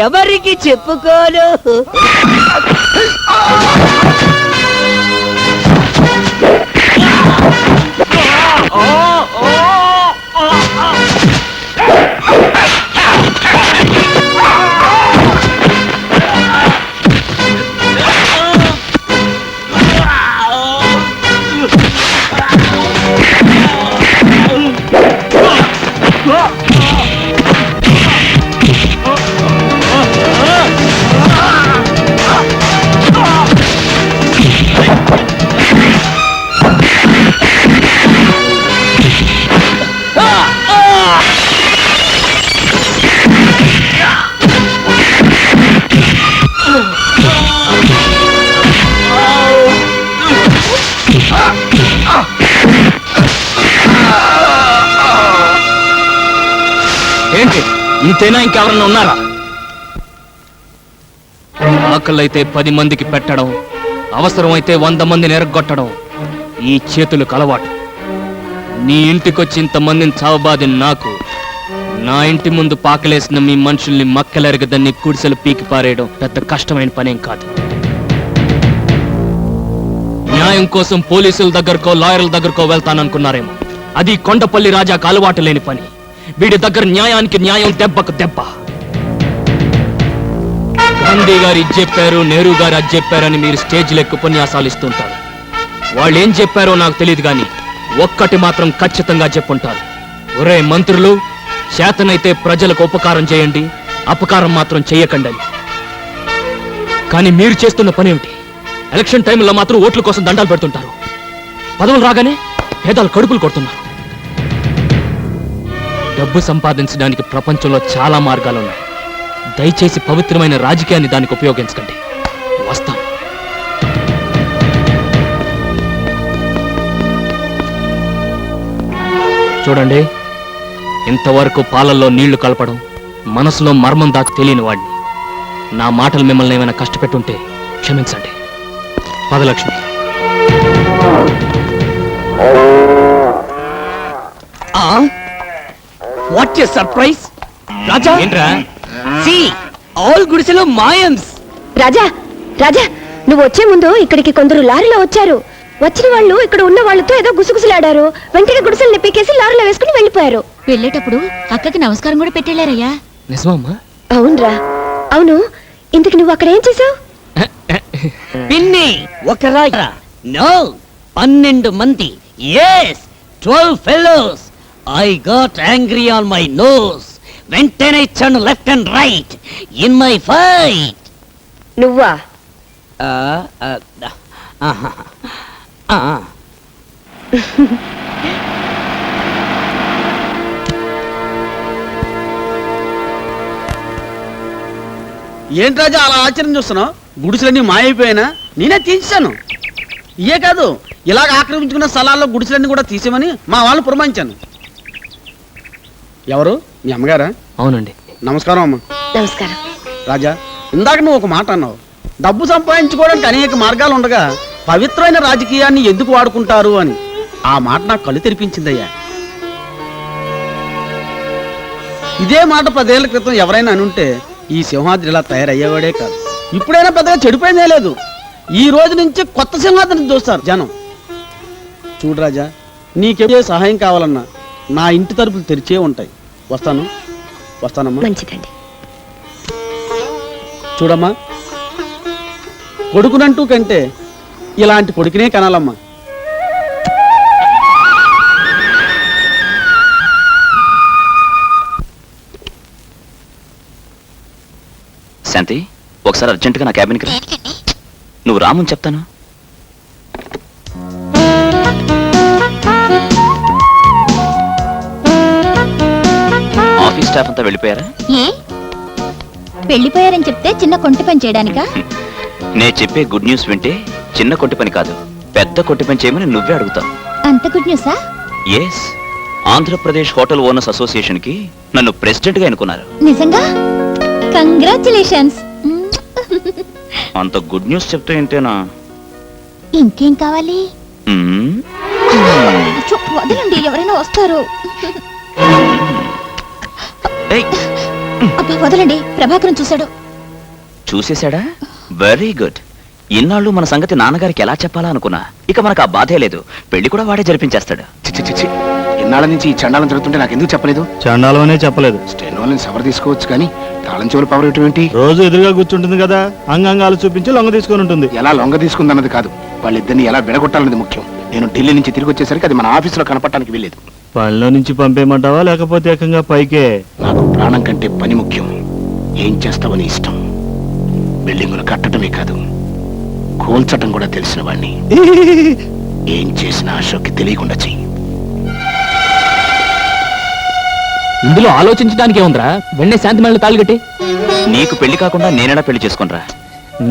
ఎవరికి చెప్పుకోను. ఇంతేనా ఇంకెవరన్నా ఉన్నారా? ఆకలైతే 10 మందికి పెట్టడం, అవసరమైతే 100 మందిని ఎరగొట్టడం ఈ చేతులకు అలవాటు. నీ ఇంటికొచ్చి ఇంతమందిని చావబాది నాకు, నా ఇంటి ముందు పాకలేసిన మీ మనుషుల్ని మక్కలెరగదని కుడిసెలు పీకి పారేయడం పెద్ద కష్టమైన పనేం కాదు. న్యాయం కోసం పోలీసుల దగ్గరకో లాయర్ల దగ్గరకో వెళ్తాననుకున్నారేమో. అది కొండపల్లి రాజాకు అలవాటు లేని పని. వీడి దగ్గర న్యాయానికి న్యాయం, దెబ్బకు దెబ్బ. గాంధీ గారు ఇది చెప్పారు, నెహ్రూ గారు అది చెప్పారని మీరు స్టేజ్లెక్కి ఉపన్యాసాలు ఇస్తుంటారు. వాళ్ళు ఏం చెప్పారో నాకు తెలియదు కానీ ఒక్కటి మాత్రం ఖచ్చితంగా చెప్పుంటారు. ఒరే మంత్రులు, చేతనైతే ప్రజలకు ఉపకారం చేయండి, అపకారం మాత్రం చెయ్యకండి అని. కానీ మీరు చేస్తున్న పనేమిటి? ఎలక్షన్ టైంలో మాత్రం ఓట్ల కోసం దండాలు పెడుతుంటారు. పదవులు రాగానే పేదలు కడుపులు కొడుతున్నారు. డబ్బు సంపాదించడానికి ప్రపంచంలో చాలా మార్గాలున్నాయి. దయచేసి పవిత్రమైన రాజకీయాన్ని దానికి ఉపయోగించకండి. వస్తాను. చూడండి, ఇంతవరకు పాలల్లో నీళ్లు కలపడం, మనసులో మర్మం దాకా తెలియని వాడిని. నా మాటలు మిమ్మల్ని ఏమైనా కష్టపెట్టుంటే క్షమించండి. పదలక్ష్మి. What a surprise! రాజా, ఏంట్రా? సీ ఆల్ గుడిసెలో మాయమ్స్. రాజా, రాజా, నువ్వు వచ్చే ముందు ఇక్కడికి కొందరు లారీలో వచ్చారు. వచ్చిన వాళ్ళు ఇక్కడ ఉన్న వాళ్ళతో ఏదో గుసగుసలాడారు. వెంటనే గుడిసెల్ని పీకేసి లారీలో వేసుకుని వెళ్ళిపోయారు. వెళ్ళేటప్పుడు అక్కకి నమస్కారం కూడా పెట్టేళ్ళారయ్యా. నిజమమ్మా? అవునరా, అవును. ఇంతకు నువ్వు అక్కడ ఏం చేసావు? పిన్ని ఒక రాజా, నో 12 మంది, yes 12 fellows. I got angry on my nose. వెంటనే ఇచ్చాను left and right in my fight. నువ్వా? ఏంటి రాజా అలా ఆశ్చర్యం చూస్తున్నావు? గుడిసెలన్నీ మాయైపోయినా నేనే తీసేశాను. ఇయే కాదు, ఇలాగ ఆక్రమించుకున్న స్థలాల్లో గుడిసెలన్నీ కూడా తీసేమని మా వాళ్ళు పురమాయించాను. ఎవరు? మీ అమ్మగారా? అవునండి. నమస్కారం అమ్మ. నమస్కారం. రాజా, ఇందాక నువ్వు ఒక మాట అన్నావు. డబ్బు సంపాదించుకోవడానికి అనేక మార్గాలు ఉండగా పవిత్రమైన రాజకీయాన్ని ఎందుకు వాడుకుంటారు అని. ఆ మాట నాకు కళ్ళు తెరిపించిందయ్యా. ఇదే మాట 10 ఏళ్ల క్రితం ఎవరైనా అనుంటే ఈ సింహాద్రి ఇలా తయారయ్యేవాడే కాదు. ఇప్పుడైనా పెద్దగా చెడిపోయిందే లేదు. ఈ రోజు నుంచి కొత్త సింహాద్రిని చూస్తారు జనం. చూడు రాజా, నీకే సహాయం కావాలన్నా నా ఇంటి తలుపులు తెరిచే ఉంటాయి. వస్తానమ్మా. మంచిదండి. చూడమ్మా, కొడుకునంటూ కంటే ఇలాంటి కొడుకునే కనాలమ్మా. శాంతి, ఒకసారి అర్జెంటుగా నా క్యాబిన్కి రా. నువ్వు రామని చెప్తాను. ఆఫీస్ స్టాఫ్ అంతా వెళ్ళిపోయారా? ఏ వెళ్ళిపోయారని చెప్తే చిన్న కొంటి పని చేయడానికా? నేను చెప్పే గుడ్ న్యూస్ వింటే చిన్న కొట్టి పని కాదు, పెద్ద కొట్టి పని చేయమని నువ్వే అడుగుతావు. అంత good న్యూసా? Yes, Andhra Pradesh hotel owners association కి నన్ను ప్రెసిడెంట్ గా ఎన్నుకున్నారు. నిజంగా? కంగ్రాచులేషన్స్. అంత గుడ్ న్యూస్ చెప్తే ఏంటేనా? ఇంకేం కావాలి? వదలండి, ఎవరైనా వస్తారు. అబ్బా వదలండి, ప్రభాకరం చూశాడు. చూసేశాడా? Very good. ఇన్నాళ్ళు మన సంగతి నాన్నగారికి ఎలా చెప్పాలా అనుకున్నా. ఇక మనకు ఆ బాధే లేదు. పెళ్లి కూడా వాడే జరిపించేస్తాడు. చిచ్చి, ఇన్నాళ్ళ నుంచి ఈ చండాలం జరుగుతుంటే నాకు ఎందుకు చెప్పలేదు? చండాలం అనే చెప్పలేదు. స్టెనోల్ని సవర్ తీసుకోవచ్చు కానీ తాళం చెవులు పవర్ ఇవ్వటం ఏంటి? రోజు ఎదురుగా కూర్చుంటుంది కదా, అంగాంగాలు చూపించి లొంగ తీసుకొని ఉంటుంది. ఎలా లొంగ తీసుకుందన్నది కాదు, వాళ్ళిద్దరిని ఎలా విడగొట్టాలన్నది ముఖ్యం. నేను ఢిల్లీ నుంచి తిరిగి వచ్చేసరికి అది మన ఆఫీసులో కనపడటానికి వెళ్ళేది. పనిలో నుంచి పంపేయమంటావా లేకపోతే ఏకంగా పైకే? నాకు ప్రాణం కంటే పని ముఖ్యం. ఏం చేస్తావని ఇష్టం. బిల్డింగులు కట్టడమే కాదు, కూల్చటం కూడా తెలిసిన వాణ్ణి. ఏం చేసినా అశోక్కి తెలియకుండా చెయ్యి. ఇందులో ఆలోచించడానికి ఏముందిరా? వెంటనే శాంతి మేళ తాళిగట్టి. నీకు పెళ్లి కాకుండా నేనేడా పెళ్లి చేసుకునిరా?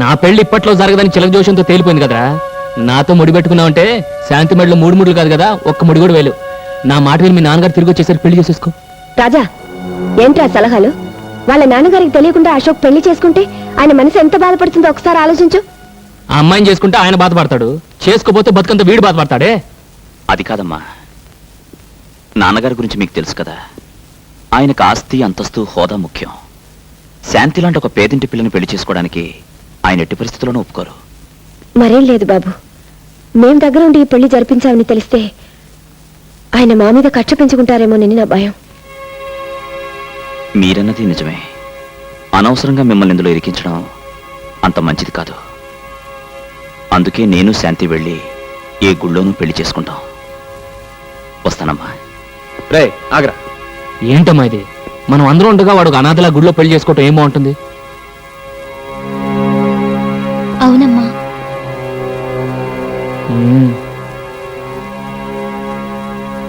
నా పెళ్లి ఇప్పట్లో జరగదని చిలక జోషంతో తేలిపోయింది కదరా. నాతో ముడి పెట్టుకున్నావంటే శాంతి మెడలో 3 ముడులు కాదు కదా, ఒక్క ముడి కూడా వేలు. నా మాట విని మీ నాన్నగారు తిరిగి వచ్చేసరికి పెళ్లి చేసేసుకో. రాజా, ఏంట్రా సలహాలు? వాళ్ళ నాన్నగారికి తెలియకుండా అశోక్ పెళ్లి చేసుకుంటే ఆయన మనసు ఎంత బాధపడుతుందో ఒకసారి ఆలోచించు. ఆ అమ్మాయిని చేసుకుంటే ఆయన బాధపడతాడు, చేసుకోపోతే బతుకంత వీడు బాధపడతాడే. అది కాదమ్మా, నాన్నగారి గురించి మీకు తెలుసు కదా, ఆయనకు ఆస్తి అంతస్తు హోదా ముఖ్యం. శాంతి లాంటి ఒక పేదింటి పిల్లని పెళ్లి చేసుకోవడానికి ఆయన ఎట్టి పరిస్థితుల్లోనూ ఒప్పుకోరు. మరేం లేదు బాబు, మేం దగ్గరుండి ఈ పెళ్లి జరిపించామని తెలిస్తే ఆయన మా మీద కక్ష పెంచుకుంటారేమోనని నా భయం. మీరన్నది నిజమే. అనవసరంగా మిమ్మల్ని ఇందులో ఇరికించడం అంత మంచిది కాదు. అందుకే నేను శాంతి వెళ్ళి ఏ గుళ్ళోనూ పెళ్లి చేసుకుంటాం. వస్తానమ్మా. రే ఆగ్రా. ఏంటమ్మా ఇది? మనం అందరూ ఉండగా వాడు అనాథలా గుడిలో పెళ్లి చేసుకోవటం ఏం బాగుంటుంది? అవునమ్మా.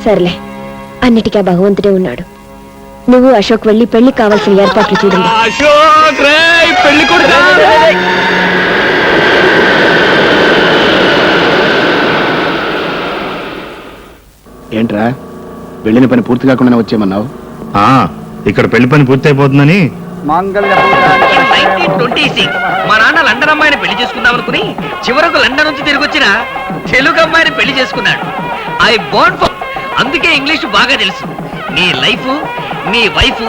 సర్లే, అన్నిటికీ ఆ భగవంతుడే ఉన్నాడు. నువ్వు అశోక్ వెళ్ళి పెళ్లి కావాల్సిన ఏర్పాట్లు చూడండి. ఏంట్రా వెళ్ళిన పని పూర్తి కాకుండా వచ్చేయమన్నావు? ఇక్కడ పెళ్లి పని పూర్తి అయిపోతుందని. మాంగళ్య 1926 మా నాన్న లండన్ అమ్మాయిని పెళ్లి చేసుకుందాం అనుకుని చివరకు లండన్ నుంచి తిరిగి వచ్చిన తెలుగు అమ్మాయిని పెళ్లి చేసుకున్నాడు. ఐ బోర్న్ ఫర్, అందుకే ఇంగ్లీష్ బాగా తెలుసు. నీ లైఫ్ నీ వైఫ్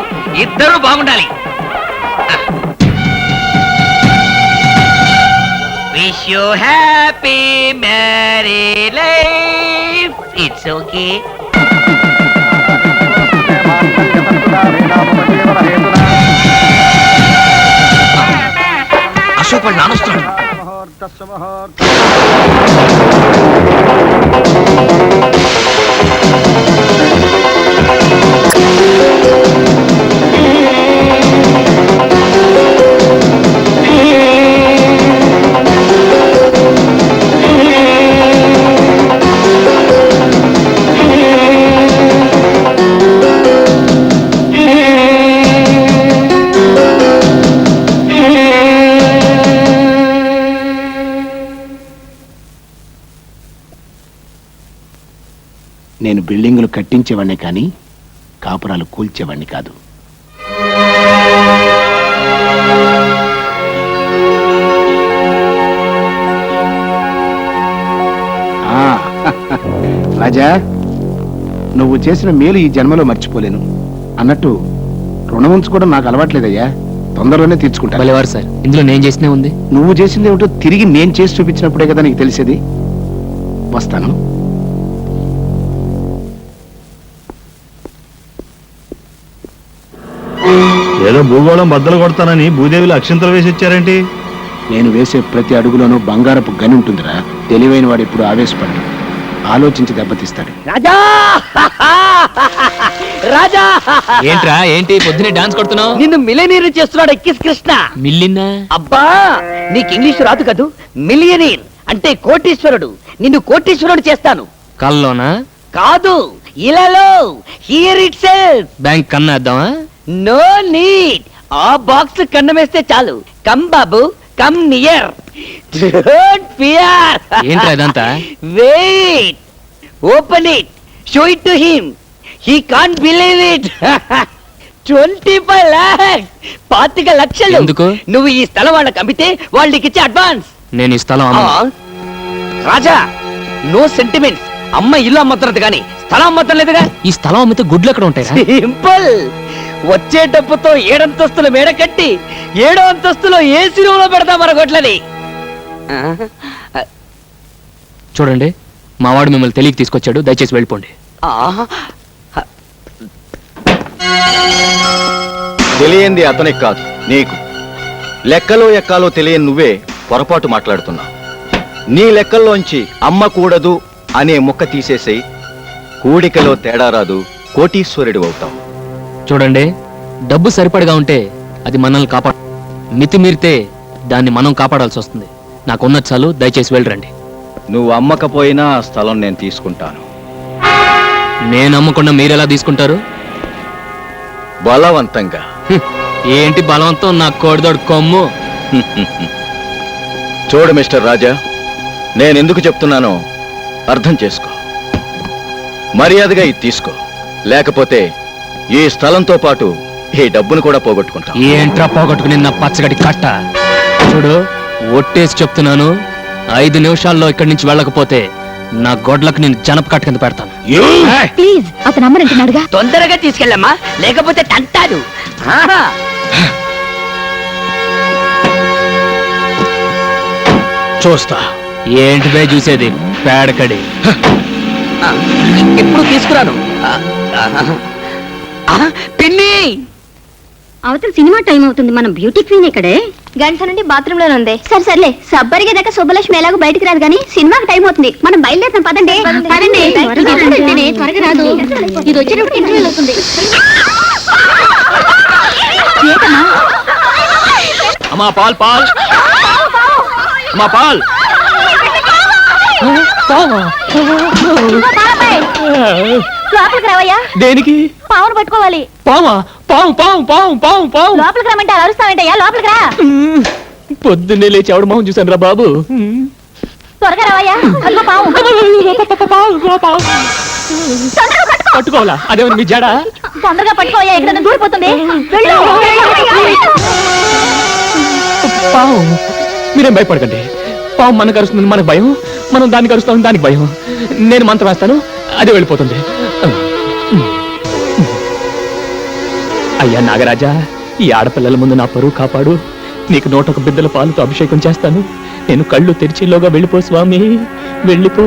ఇద్దరూ బాగుండాలి. Wish you happy marry life. It's okay. Ashok వాళ్ళు నానొస్తున్నాడు. నేను బిల్డింగులు కట్టించేవాడిని కానీ కాపురాలు కూల్చేవాడిని కాదు. రాజా, నువ్వు చేసిన మేలు ఈ జన్మలో మర్చిపోలేను. అన్నట్టు రుణం ఉంచుకోవడం నాకు అలవాట్లేదయ్యా, తొందరలోనే తీర్చుకుంటా. భలేవారు సార్, ఇందులో నేను చేసినే ఉంది. నువ్వు చేసింది ఏమిటో తిరిగి నేను చేసి చూపించినప్పుడే కదా నీకు తెలిసేది. వస్తాను. ఏదో భూగోళం బద్దలు కొడతానని భూదేవిలో అక్షింతలు వేసి ఇచ్చారేంటి? నేను వేసే ప్రతి అడుగులోనూ బంగారపు గని ఉంటుందిరా. తెలివైన వాడు ఎప్పుడు ఆవేశపడ్డు, ఆలోచించి దెబ్బతీస్తాడు. రాజా రాజా, ఏంట్రా ఏంటి పొద్దునే డాన్స్ కొడుతున్నావు? నిన్ను మిలియనీర్ చేస్తున్నాడు ఎక్కిస్ కృష్ణ. మిల్లిన్నా? అబ్బా, నీకు ఇంగ్లీష్ రాదు కదూ. మిలియనీర్ అంటే కోటీశ్వరుడు. నిన్ను కోటీశ్వరుడు చేస్తాను. కల్లోనా? కాదు, ఇలాలో. Here itself. బ్యాంక్ కన్నా వేద్దామా? No need. ఆ బాక్స్ కన్నమేస్తే చాలు. కమ్ బాబు, కమ్ నియర్. Don't fear. ఏంట్రా ఇదంతా? Wait, open it, show it to him. He can't believe it. 25 lakhs, 25 లక్షలు. ఎందుకు? నువ్వు ఈ స్థలం వాళ్ళకి అమ్మితే వాళ్ళకి ఇచ్చే అడ్వాన్స్. నేను ఈ స్థలం అమ్మను. రాజా, నో సెంటిమెంట్స్. అమ్మ ఇల్లు అమ్మతున్నది కానీ స్థలం అమ్మతం లేదుగా. ఈ స్థలం అమ్మితే గుడ్లు ఎక్కడ ఉంటాయి? సింపుల్. వచ్చే డబ్బుతో 7 అంతస్తుల మేడ కట్టి 7వ అంతస్తులో ఏసీ రూమ్ లో పెడతా మన గొడ్లని. చూడండి, మావాడు మిమ్మల్ని తెలియక తీసుకొచ్చాడు, దయచేసి వెళ్ళిపోండి. తెలియంది అతనికి కాదు, నీకు. లెక్కలో ఎక్కాలో తెలియని నువ్వే పొరపాటు మాట్లాడుతున్నావు. నీ లెక్కల్లోంచి అమ్మ కూడదు అనే ముక్క తీసేసి కూడికలో తేడా రాదు, కోటీశ్వరుడు అవుతావు. చూడండి, డబ్బు సరిపడగా ఉంటే అది మనల్ని కాపాడు, మితిమీరితే దాన్ని మనం కాపాడాల్సి వస్తుంది. నాకున్న చాలు, దయచేసి వెళ్ళరండి. నువ్వు అమ్మకపోయినా ఆ స్థలం నేను తీసుకుంటాను. నేను అమ్మకుండా మీరెలా తీసుకుంటారు? బలవంతంగా. ఏంటి బలవంతం? నా కోడిదోడు కొమ్ము. చూడు మిస్టర్ రాజా, నేను ఎందుకు చెప్తున్నానో అర్థం చేసుకో. మర్యాదగా ఇది తీసుకో, లేకపోతే ఈ స్థలంతో పాటు ఈ డబ్బును కూడా పోగొట్టుకుంటాం. ఏంట్రా పోగొట్టుకుని నా పచ్చగడి కట్ట? చూడు, ఒట్టేసి చెప్తున్నాను, 5 నిమిషాల్లో ఇక్కడి నుంచి వెళ్ళకపోతే నా గొడ్లకు నేను జనప కట్ట కింద పెడతాను. ప్లీజ్ అతను అమ్మనంటున్నాడుగా. తొందరగా తీసుకెళ్ళమ్మా, లేకపోతే తంటారు. ఆహా. చూస్తా ఏంటి బే చూసేది, పేడకడి. ఇప్పుడు తీసుకురాను. పిన్ని, అవతల సినిమా టైం అవుతుంది, మనం బ్యూటీ క్వీన్ ఇక్కడే. గంట నుండి బాత్రూమ్ లోనే ఉంది. సరే సర్లే, సబ్బరిగే దాకా శుభలక్ష్మి ఎలాగో బయటికి రాదు కానీ సినిమాకి టైం అవుతుంది, మనం బయలుదేరుతాం. పదండి పదండి, ఇది ఎప్పుడు వెళ్తేనే త్వరగా రాదు, ఇది వచ్చేటప్పుడు ఇంటర్వ్యూలు అవుతుంది. అమ్మా పాల్ పాల్, అమ్మా పాల్. లోపలికి రావయ్యా. దేనికి? పావును పట్టుకోవాలి. పావా? పావు పావు పావు పావు పావు. లోపలికి రమ్మంటే అలా అరుస్తావేంటయ్యా, లోపలికి రా. పొద్దున్నే లేచి ఎవడ మొహం చూశాను రా బాబు. త్వరగా రావయ్యా. అదిగో పావు. తొందరగా పట్టుకో. పట్టుకోవాలా? అదేమన్నా మీ జడ? తొందరగా పట్టుకోవయ్యా, ఎక్కడ దూరిపోతుంది. వెళ్ళు. పావు, మీరేం భయపడకండి. పావు మనకు అరుస్తుంది, మనకు భయం. మనం దానికి అరుస్తాం, దానికి భయం. నేను మంత్రం వేస్తాను, అదే వెళ్ళిపోతుంది. అయ్యా నాగరాజా, ఈ ఆడపిల్లల ముందు నా పరువు కాపాడు. నీకు 101 బిద్దల పాలతో అభిషేకం చేస్తాను. నేను కళ్ళు తెరిచేలోగా వెళ్ళిపో స్వామి, వెళ్ళిపో.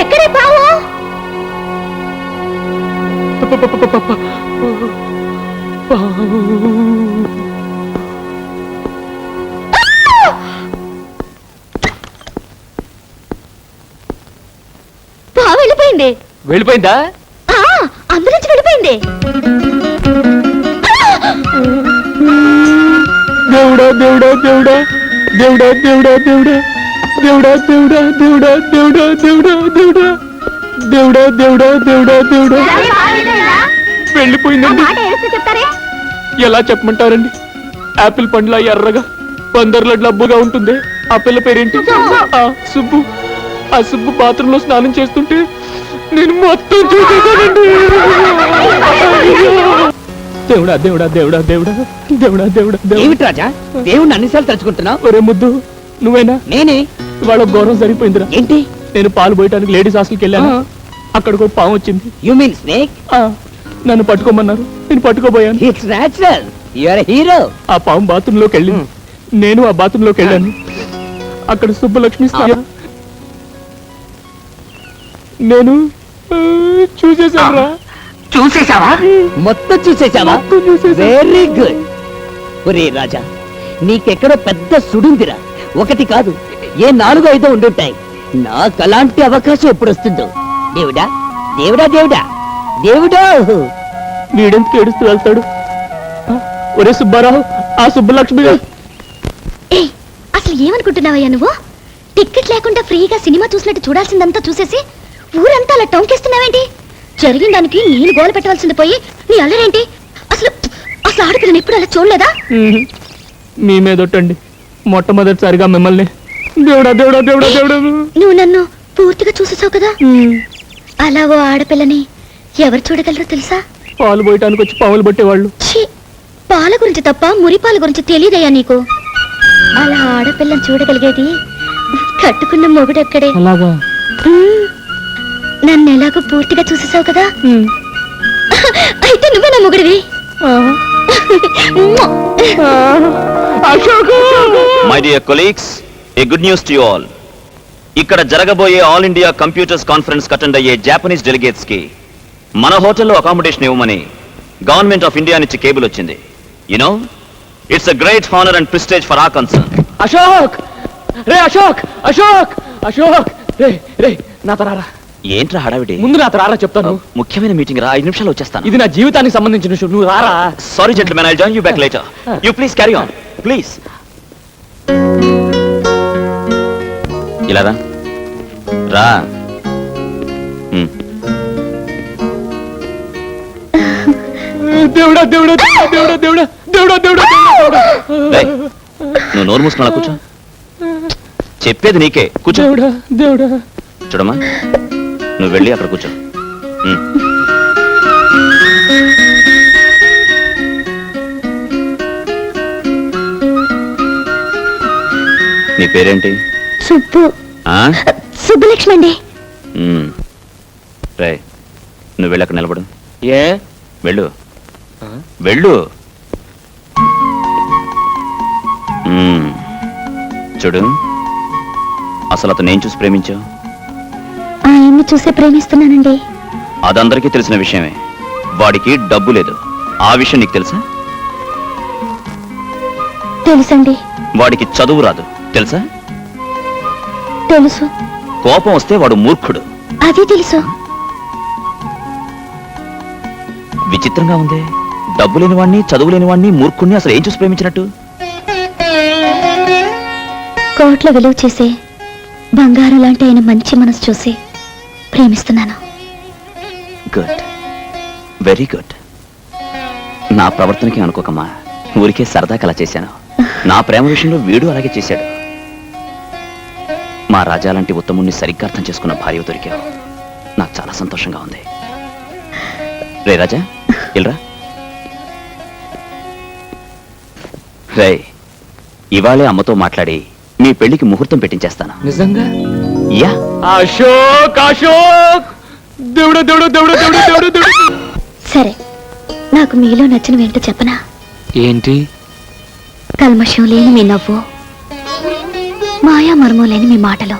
ఎక్కడే పావు? పావు వెళ్ళిపోయింది. వెళ్ళిపోయిందా? అందరి నుంచి వెళ్ళిపోయింది. దేవుడా దేవుడా దేవుడా దేవుడా దేవుడా దేవుడా దేవుడా దేవుడా దేవుడా దేవుడా దేవుడా దేవుడా దేవుడా దేవుడా దేవుడా దేవుడా. వెళ్ళిపోయిందండి. చెప్తారే ఎలా చెప్పమంటారండి? ఆపిల్ పండ్ల ఎర్రగా, పందర్ల డబ్బుగా ఉంటుంది. ఆ పిల్ల పేరేంటి? సుబ్బు. ఆ సుబ్బు బాత్రూంలో స్నానం చేస్తుంటే నేను మొత్తం చూసేసానండి. దేవుడా దేవుడా దేవుడా దేవుడా దేవుడా దేవుడా దేవుడా. ఏమిటి రాజా, దేవుణ్ణి అన్నిసార్లు తలుచుకుంటున్నావు? ఒరే ముద్దు, నువ్వేనా? నేనే. వాళ్ళ ఘోరం సరిపోయిందిరా. ఏంటి? నేను పాలు పోయటానికి లేడీస్ హాస్టల్కి వెళ్ళాను. అక్కడికి ఒక పాము వచ్చింది. You mean snake? నన్ను పట్టుకోమన్నారు, నేను పట్టుకోబోయాను. It's natural, you are hero. ఆ పాము బాత్రూమ్ లోకి వెళ్ళింది, నేను ఆ బాత్రూమ్ లోకి వెళ్ళాను. అక్కడ సుబ్బలక్ష్మి స్నానం నేను చూసేసాను. చూసేసావా? మొత్తం చూసేసావా? Very good. ఒరే రాజా, నీకెక్కడో పెద్ద సుడుందిరా. ఒకటి కాదు, ఏ 4-5 ఉండుంటాయి. నాకు అలాంటి అవకాశం ఎప్పుడు వస్తుందో. దేవుడా దేవుడా దేవుడా దేవుడా. వీడెందుకు ఏడుస్తూ వెళ్తాడు? ఒరే సుబ్బారావు, ఆ సుబ్బలక్ష్మి. అసలు ఏమనుకుంటున్నావయ్యా నువ్వు? టికెట్ లేకుండా ఫ్రీగా సినిమా చూసినట్టు చూడాల్సిందంతా చూసేసి ఊరంతా అలా టొంకేస్తున్నావేంటి? జరిగిన దానికి నేను గోల పెట్టవలసింది పోయి నీ అల్లరేంటి? అసలు అసలు ఆడపిల్లని ఎప్పుడు అలా చూడలేదా? మీ మీదొట్టండి, మొట్టమొదటిసారిగా మిమ్మల్ని. దేవుడా దేవుడా దేవుడా దేవుడా. నువ్వు నన్ను పూర్తిగా చూసేసావు కదా. అలా ఓ ఆడపిల్లని ఎవరు చూడగలరో తెలుసా? పాలు పోయటానికి వచ్చి పావులు పట్టేవాళ్ళు. పాల గురించి తప్ప మురిపాల గురించి తెలియదయ్యా నీకు. అలా ఆడపిల్లని చూడగలిగేది కట్టుకున్న మొగుడెక్కడే అలాగా నన్ను ఎలాగో పూర్తిగా చూసేసావు కదా అయితే నువ్వే నా మొగుడివి my dear colleagues, a good news to you all. ఇక్కడ జరగబోయే all India computers conference attend అయ్యే జాపనీస్ డెలిగేట్స్ కి మన హోటల్లో అకామిడేషన్ ఇవ్వమని గవర్నమెంట్ ఆఫ్ ఇండియా నుంచి కేబుల్ వచ్చింది. You know, it's a great honour and prestige for our concern. Ashok రే అశోక్ అశోక్ అశోక్ రే రే నాతో రారా. ఏంట్రా హడావిడి? ముందు నాతో రారా చెప్తాను. ముఖ్యమైన మీటింగ్ రా, 5 నిమిషాలు వచ్చేస్తాను. ఇది నా జీవితానికి సంబంధించిన విషయం, నువ్వు రారా. Sorry gentlemen, I join you back later. You please carry on please. ఇలా రా రా. దేవుడా దేవుడా దేవుడా దేవుడా దేవుడా దేవుడా ఏయ్, నువ్వు నోరు మూసుకున్నా కూర్చో. చెప్పేది నీకే, కూర్చో. దేవుడా దేవుడా. చూడమ్మా, నువ్వు వెళ్ళి అక్కడ కూర్చో. నీ పేరేంటి? సుబ్బు. ఆ? సుబ్బలక్ష్మి అండి. రే, నువ్వు వెళ్ళి అక్కడ నిలబడు. ఏ వెళ్ళు వెళ్ళు. చూడు, అసలు అతను ఏం చూసి ప్రేమించావు? ఆయన్ని చూసే ప్రేమిస్తున్నానండి. అదందరికీ తెలిసిన విషయమే. వాడికి డబ్బు లేదు, ఆ విషయం నీకు తెలుసా? తెలుసండి. వాడికి చదువు రాదు, తెలుసా? తెలుసు. కోపం వస్తే వాడు మూర్ఖుడు, అది తెలుసు. విచిత్రంగా ఉంది. డబ్బు లేని వాడిని, చదువు లేని వాడిని, మూర్ఖుడిని అసలు ఏం చూసి ప్రేమించినట్టు? కోట్ల విలువ చేసే బంగారం లాంటి ఆయన మంచి మనసు చూసి ప్రేమిస్తున్నాను. Good, very good. నా ప్రవర్తనకి అనుకోకమ్మా, ఊరికే సరదాకి అలా చేశాను. నా ప్రేమ విషయంలో వీడు అలాగే చేశాడు. మా రాజా లాంటి ఉత్తముణ్ణి సరిగ్గా అర్థం చేసుకున్న భార్య దొరికావు. నాకు చాలా సంతోషంగా ఉంది. రే రాజా, ఇల్రా. రే, ఇవాళే అమ్మతో మాట్లాడి మీ పెళ్లికి ముహూర్తం పెట్టించేస్తాను. నిజంగా? యా. అశోక్ అశోక్ దేవుడా దేవుడా దేవుడా దేవుడా దేవుడా దేవుడా. సరే, నాకు మీలో నచ్చినవేంటో చెప్పనా? ఏంటి? కల్మషం లేని మీ నవ్వు, మాయా మర్మం లేని మీ మాటలు.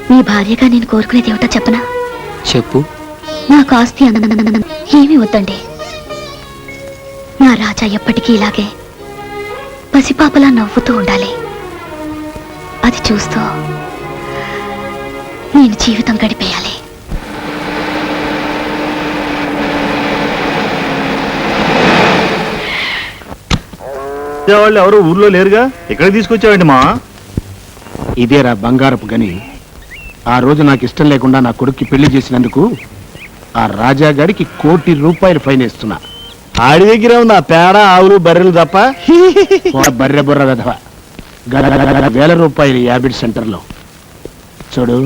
మీ భార్యగా నేను కోరుకునేది ఏమిటో చెప్పనా? చెప్పు. నాకు ఆస్తి ఏమీ వద్దండి. నా రాజా ఎప్పటికీ ఇలాగే పసిపాపలా నవ్వుతూ ఉండాలి. అది చూస్తూ నేను జీవితం గడిపేయాలి. వాళ్ళు ఎవరు ఊర్లో లేరుగా, ఇక్కడ తీసుకొచ్చావండి మా? ఇదేరా బంగారపు గని. ఆ రోజు నాకు ఇష్టం లేకుండా నా కొడుక్కి పెళ్లి చేసినందుకు ఆ రాజాగాడికి ₹1 కోటి ఫైన్ వేస్తున్నా. ఆడి దగ్గర ఉంది ఆ పేడ, ఆవులు, బర్రెలు తప్ప. బర్రె బుర్ర వెధవ. ₹1,000 యాబిడ్ సెంటర్లో. చూడు,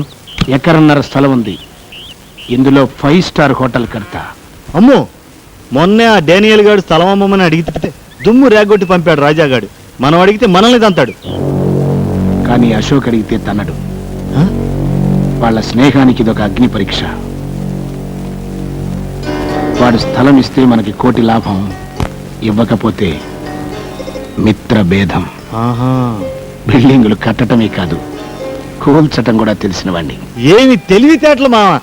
ఎకరన్నర స్థలం ఉంది. ఇందులో 5 స్టార్ హోటల్ కడతా. అమ్మో, మొన్నే ఆ డానియల్ గాడు స్థలం అమ్మమని అడిగితే దుమ్ము రేగొట్టి పంపాడు రాజాగాడు. మనం అడిగితే మనల్ని తంతాడు. కానీ అశోక్ అడిగితే తన్నడు. వాళ్ళ స్నేహానికి ఇదొక అగ్ని పరీక్ష. వాడు స్థలం ఇస్తే మనకి ₹1 కోటి లాభం, ఇవ్వకపోతే మిత్ర భేదం. బిల్డింగులు కట్టడమే కాదు, కూల్చటం కూడా తెలిసిన వాడిని. ఏమి తెలివితేటలు మావా.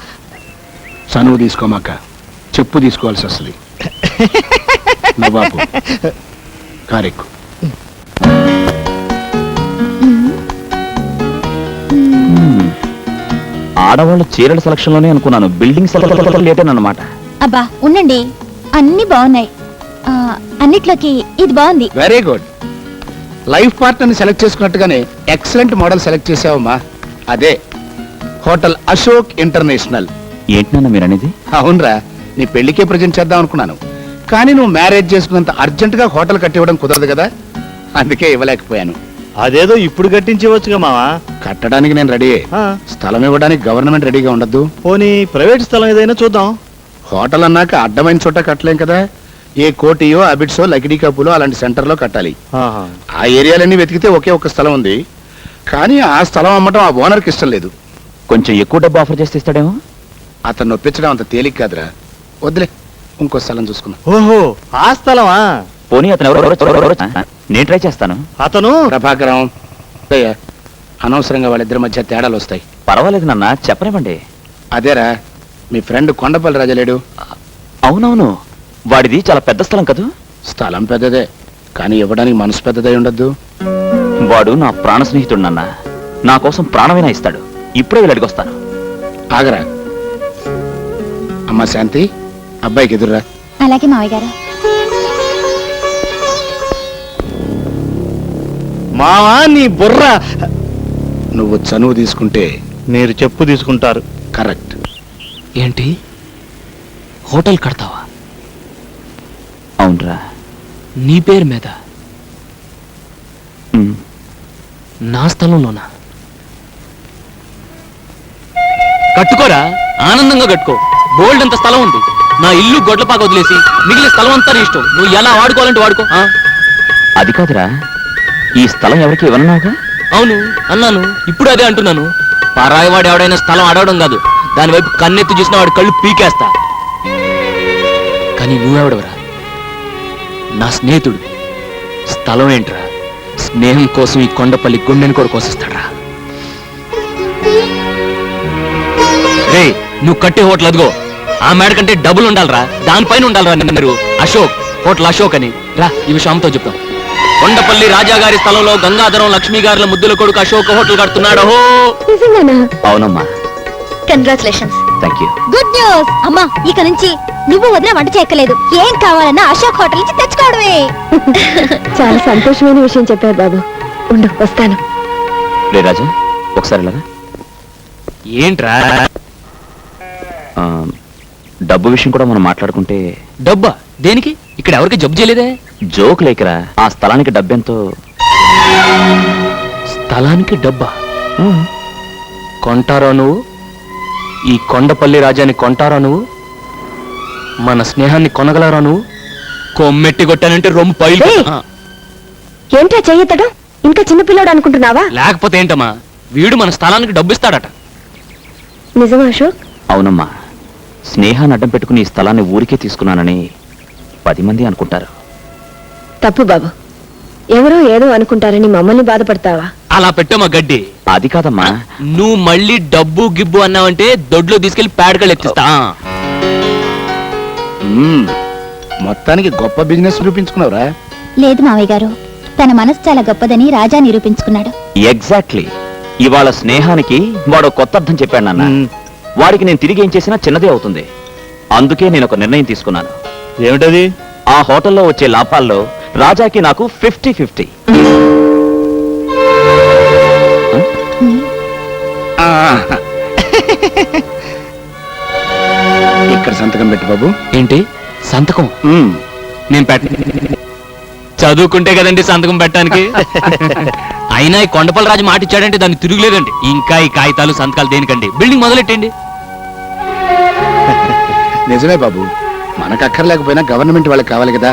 చనువు తీసుకోమాక చెప్పు తీసుకోవాల్సి వస్తుంది. నవాబు కారెక్కు. ఆడవాళ్ళ చీరల సెలక్షన్ లోనే అనుకున్నాను, బిల్డింగ్ సెలక్షన్ లేటేనమాట. అబ్బా ఉండండి, అన్ని బాగున్నాయి. అన్నిట్లోకి ఇది బాగుంది. Very good. లైఫ్ పార్ట్నర్ని సెలెక్ట్ చేసుకున్నట్టుగానే ఎక్సలెంట్ మోడల్ సెలెక్ట్ చేసావమ్మా. అదే హోటల్ అశోక్ ఇంటర్నేషనల్. ఏంటన్నా మీరు అనేది? అవునరా, నీ పెళ్లికే ప్రజెంట్ చేద్దాం అనుకున్నాను. కానీ నువ్వు మ్యారేజ్ చేసుకున్నంత అర్జెంటుగా హోటల్ కట్టివ్వడం కుదరదు కదా, అందుకే ఇవ్వలేకపోయాను. అదేదో ఇప్పుడు కట్టించవచ్చుగా మావా. కట్టడానికి నేను రెడీ. స్థలం ఇవ్వడానికి గవర్నమెంట్ రెడీగా ఉండద్దు. పోనీ ప్రైవేట్ స్థలం ఏదైనా చూద్దాం. హోటల్ అన్నాక అడ్డమైన చోట కట్టలేం కదా. ఏ కోటియో, అబిడ్సో, లకిడీ కప్పులో అలాంటి సెంటర్లో కట్టాలి. ఆ ఏరియాలన్నీ వెతికితే ఒకే ఒక స్థలం ఉంది. కానీ ఆ స్థలం అమ్మటం ఆ ఓనర్కి ఇష్టం లేదు. కొంచెం ఎక్కువ డబ్బు ఆఫర్ చేస్తే ఇస్తాడేమో. అతను నొప్పించడం అంత తేలిక కాదురా. వద్దులే, ఇంకో స్థలం చూసుకుందాం. ఓహో, ఆ స్థలమా? పోనీ అతను ఎవరో నేను ట్రై చేస్తాను. అతను ప్రభాకరం, అయ్యా, అనవసరంగా వాళ్ళిద్దరి మధ్య తేడాలు వస్తాయి. పర్వాలేదు నాన్న, చెప్పనివ్వండి. అదేరా, మీ ఫ్రెండ్ కొండపల్లి రాజా లేడు? అవునవును, వాడిది చాలా పెద్ద స్థలం కదూ. స్థలం పెద్దదే, కానీ ఇవ్వడానికి మనసు పెద్దదై ఉండద్దు. వాడు నా ప్రాణ స్నేహితుడు నాన్న, నా కోసం ప్రాణమైనా ఇస్తాడు. ఇప్పుడే వీళ్ళు అడిగొస్తాను. ఆగరా. అమ్మా శాంతి, అబ్బాయికి ఎదురురా. అలాగే మావయ్య గారు. మావా నీ బుర్ర. నువ్వు చనువు తీసుకుంటే మీరు చెప్పు తీసుకుంటారు. కరెక్ట్. ఏంటి, హోటల్ కడతావా? అవునరా. నీ పేరు మీద? ఉమ్. నా స్థలంలోనా? కట్టుకోరా, ఆనందంగా కట్టుకో. బోల్డ్ అంత స్థలం ఉంది. నా ఇల్లు గొడ్లపాక వదిలేసి మిగిలిన స్థలం అంతా నీ ఇష్టం. నువ్వు ఎలా వాడుకోవాలంటే వాడుకో. అది కాదురా, ఈ స్థలం ఎవరికి ఇవ్వనున్నావుగా? అవును అన్నాను, ఇప్పుడు అదే అంటున్నాను. పరాయివాడు ఎవడైనా స్థలం అడవడం కాదు, దానివైపు కన్నెత్తి చూసిన వాడి కళ్ళు పీకేస్తా. కానీ నువ్వెవడవరా? నా స్నేహితుడు. స్థలం ఏంట్రా? స్నేహం కోసం ఈ కొండపల్లి గుండెని కూడా కోసిస్తాడ్రా. రే, నువ్వు కట్టే హోటల్ అదిగో, ఆ మేడ కంటే డబ్బులు ఉండాలరా, దానిపైన ఉండాలరా. మీరు అశోక్, హోటల్ అశోక్ అని. రా, ఈ విషయం అమ్మతో చెప్తాం. కొండపల్లి రాజాగారి స్థలంలో గంగాధరం లక్ష్మీ గారుల ముద్దుల కొడుకు అశోక్ హోటల్ కడుతున్నాడు. అవునమ్మా. Congratulations. Thank you. Good news. అమ్మా, ఇక నుంచి నువ్వు వదిన వంట చేయక్కలేదు. ఏం కావాలన్నా అశోక్ హోటల్ నుంచి తెచ్చుకోవడమే. చాలా సంతోషమైన విషయం చెప్పారు బాబు. ఉండు, వస్తాను. రే రాజా, ఒకసారి ఇలాగా. ఏంట్రా? డబ్బు విషయం కూడా మనం మాట్లాడుకుంటే. డబ్బా దేనికి? ఇక్కడ ఎవరికి జబ్బు చేయలేదే. జోక్ లేకరా, ఆ స్థలానికి డబ్బెంతో. స్థలానికి డబ్బా? కొంటారా నువ్వు? ఈ కొండపల్లి రాజాని కొంటారా నువ్వు? మన స్నేహాన్ని కొనగలరా నువ్వు? కొమ్మెట్టి కొట్టానంటే రొమ్ము పైలు. ఏంటా చెయ్యతడం? ఇంకా చిన్నపిల్లాడు అనుకుంటున్నావా? లేకపోతే ఏంటమ్మా, వీడు మన స్థలానికి డబ్బు ఇస్తాడట. నిజమా అశోక్? అవునమ్మా, స్నేహాన్ని అడ్డం పెట్టుకుని ఈ స్థలాన్ని ఊరికే తీసుకున్నానని 10 మంది అనుకుంటారు. తప్పు బాబు. ఎవరో ఏదో అనుకుంటారని మమ్మల్ని బాధపడతావా? అలా పెట్టమ్మా గడ్డి. అది కాదమ్మా. నువ్వు మళ్ళీ డబ్బు గిబ్బు అన్నావంటే దొడ్లో తీసుకెళ్లి పేడకలు ఎత్తిస్తా. మొత్తానికి గొప్ప బిజినెస్ నిరూపించుకున్నావురా. లేదు మావయ్య గారు, తన మనసు చాలా గొప్పదని రాజా నిరూపించుకున్నాడు. ఎగ్జాక్ట్లీ. ఇవాళ స్నేహానికి వాడు కొత్త అర్థం చెప్పాడు నాన్న. వాడికి నేను తిరిగి ఏం చేసినా చిన్నదే అవుతుంది. అందుకే నేను ఒక నిర్ణయం తీసుకున్నాను. ఏమిటది? ఆ హోటల్లో వచ్చే లాభాల్లో రాజాకి నాకు 50-50. ఇక్కడ సంతకం పెట్టు బాబు. ఏంటి సంతకం? నేను చదువుకుంటే కదండి సంతకం పెట్టడానికి. అయినా ఈ కొండపల్లి రాజు మాట ఇచ్చాడంటే దాన్ని తిరుగులేదండి. ఇంకా ఈ కాగితాలు సంతకాలు దేనికండి? బిల్డింగ్ మొదలెట్టండి. నిజమే బాబు, మనకు అక్కర్లేకపోయినా గవర్నమెంట్ వాళ్ళకి కావాలి కదా.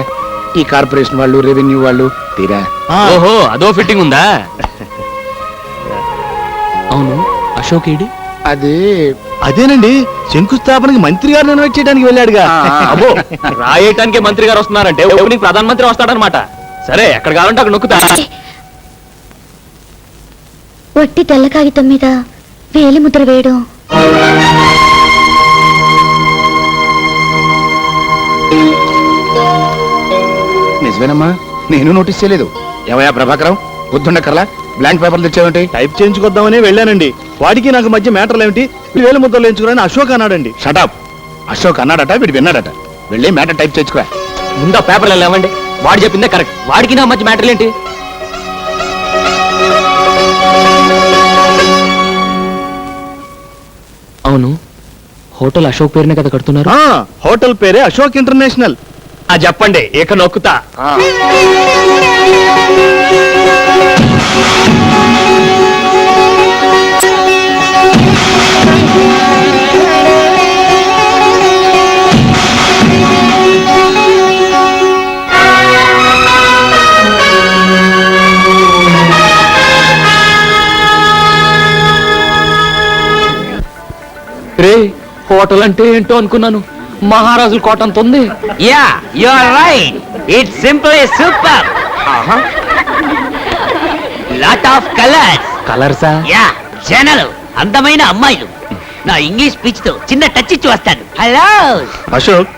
ఈ కార్పొరేషన్ వాళ్ళు, రెవెన్యూ వాళ్ళు తీరా. ఓహో, అదో ఫిట్టింగ్ ఉందా? అవును, అశోక్ ఏడి? అదేనండి, శంకుస్థాపనకి మంత్రి గారిని ఇన్వైట్ చేయడానికి వెళ్ళాడుగా. అబ్బో, రాయటానికి మంత్రి గారు వస్తున్నారంటే ఓపెనింగ్ ప్రధానమంత్రి వస్తాడనమాట. సరే, ఎక్కడ కావాలంటే అక్కడ నొక్కుతా. వట్టి తెల్ల కాగితం మీద వేలి ముద్ర వేయడం. నిజమేనమ్మా, నేను నోటీస్ చేయలేదు. ఏమయ్యా ప్రభాకరం, బుద్ధుండకర్లా బ్లాంక్ పేపర్లు తెచ్చావేంటి? టైప్ చేయించుకొద్దామని వెళ్ళానండి. వాడికి నాకు మధ్య మ్యాటర్లు ఏమిటి? వేలు ముద్దలు ఎంచుకుని అశోక్ అన్నాడండి. షటప్. అశోక్ అన్నాడట, వీడు విన్నాడట. వెళ్ళి మ్యాటర్ టైప్ చేయించుకో. ముందు పేపర్లు లేవండి. వాడు చెప్పిందే కరెక్ట్. వాడికి నా మధ్య మ్యాటర్లు ఏంటి? అవును, హోటల్ అశోక్ పేరునే కదా కడుతున్నారు? హోటల్ పేరే అశోక్ ఇంటర్నేషనల్. అది చెప్పండి, ఇక నొక్కుతా. రే హోటల్ అంటే ఏంటో అనుకున్నాను, మహారాజుల కోట అంత ఉంది. Yeah you are right, it's simply super. Lot of colours. కలర్సా? యా, జనాలు, అందమైన అమ్మాయిలు. నా ఇంగ్లీష్ స్పీచ్ తో చిన్న టచ్ ఇచ్చి వస్తాను. హలో అశోక్,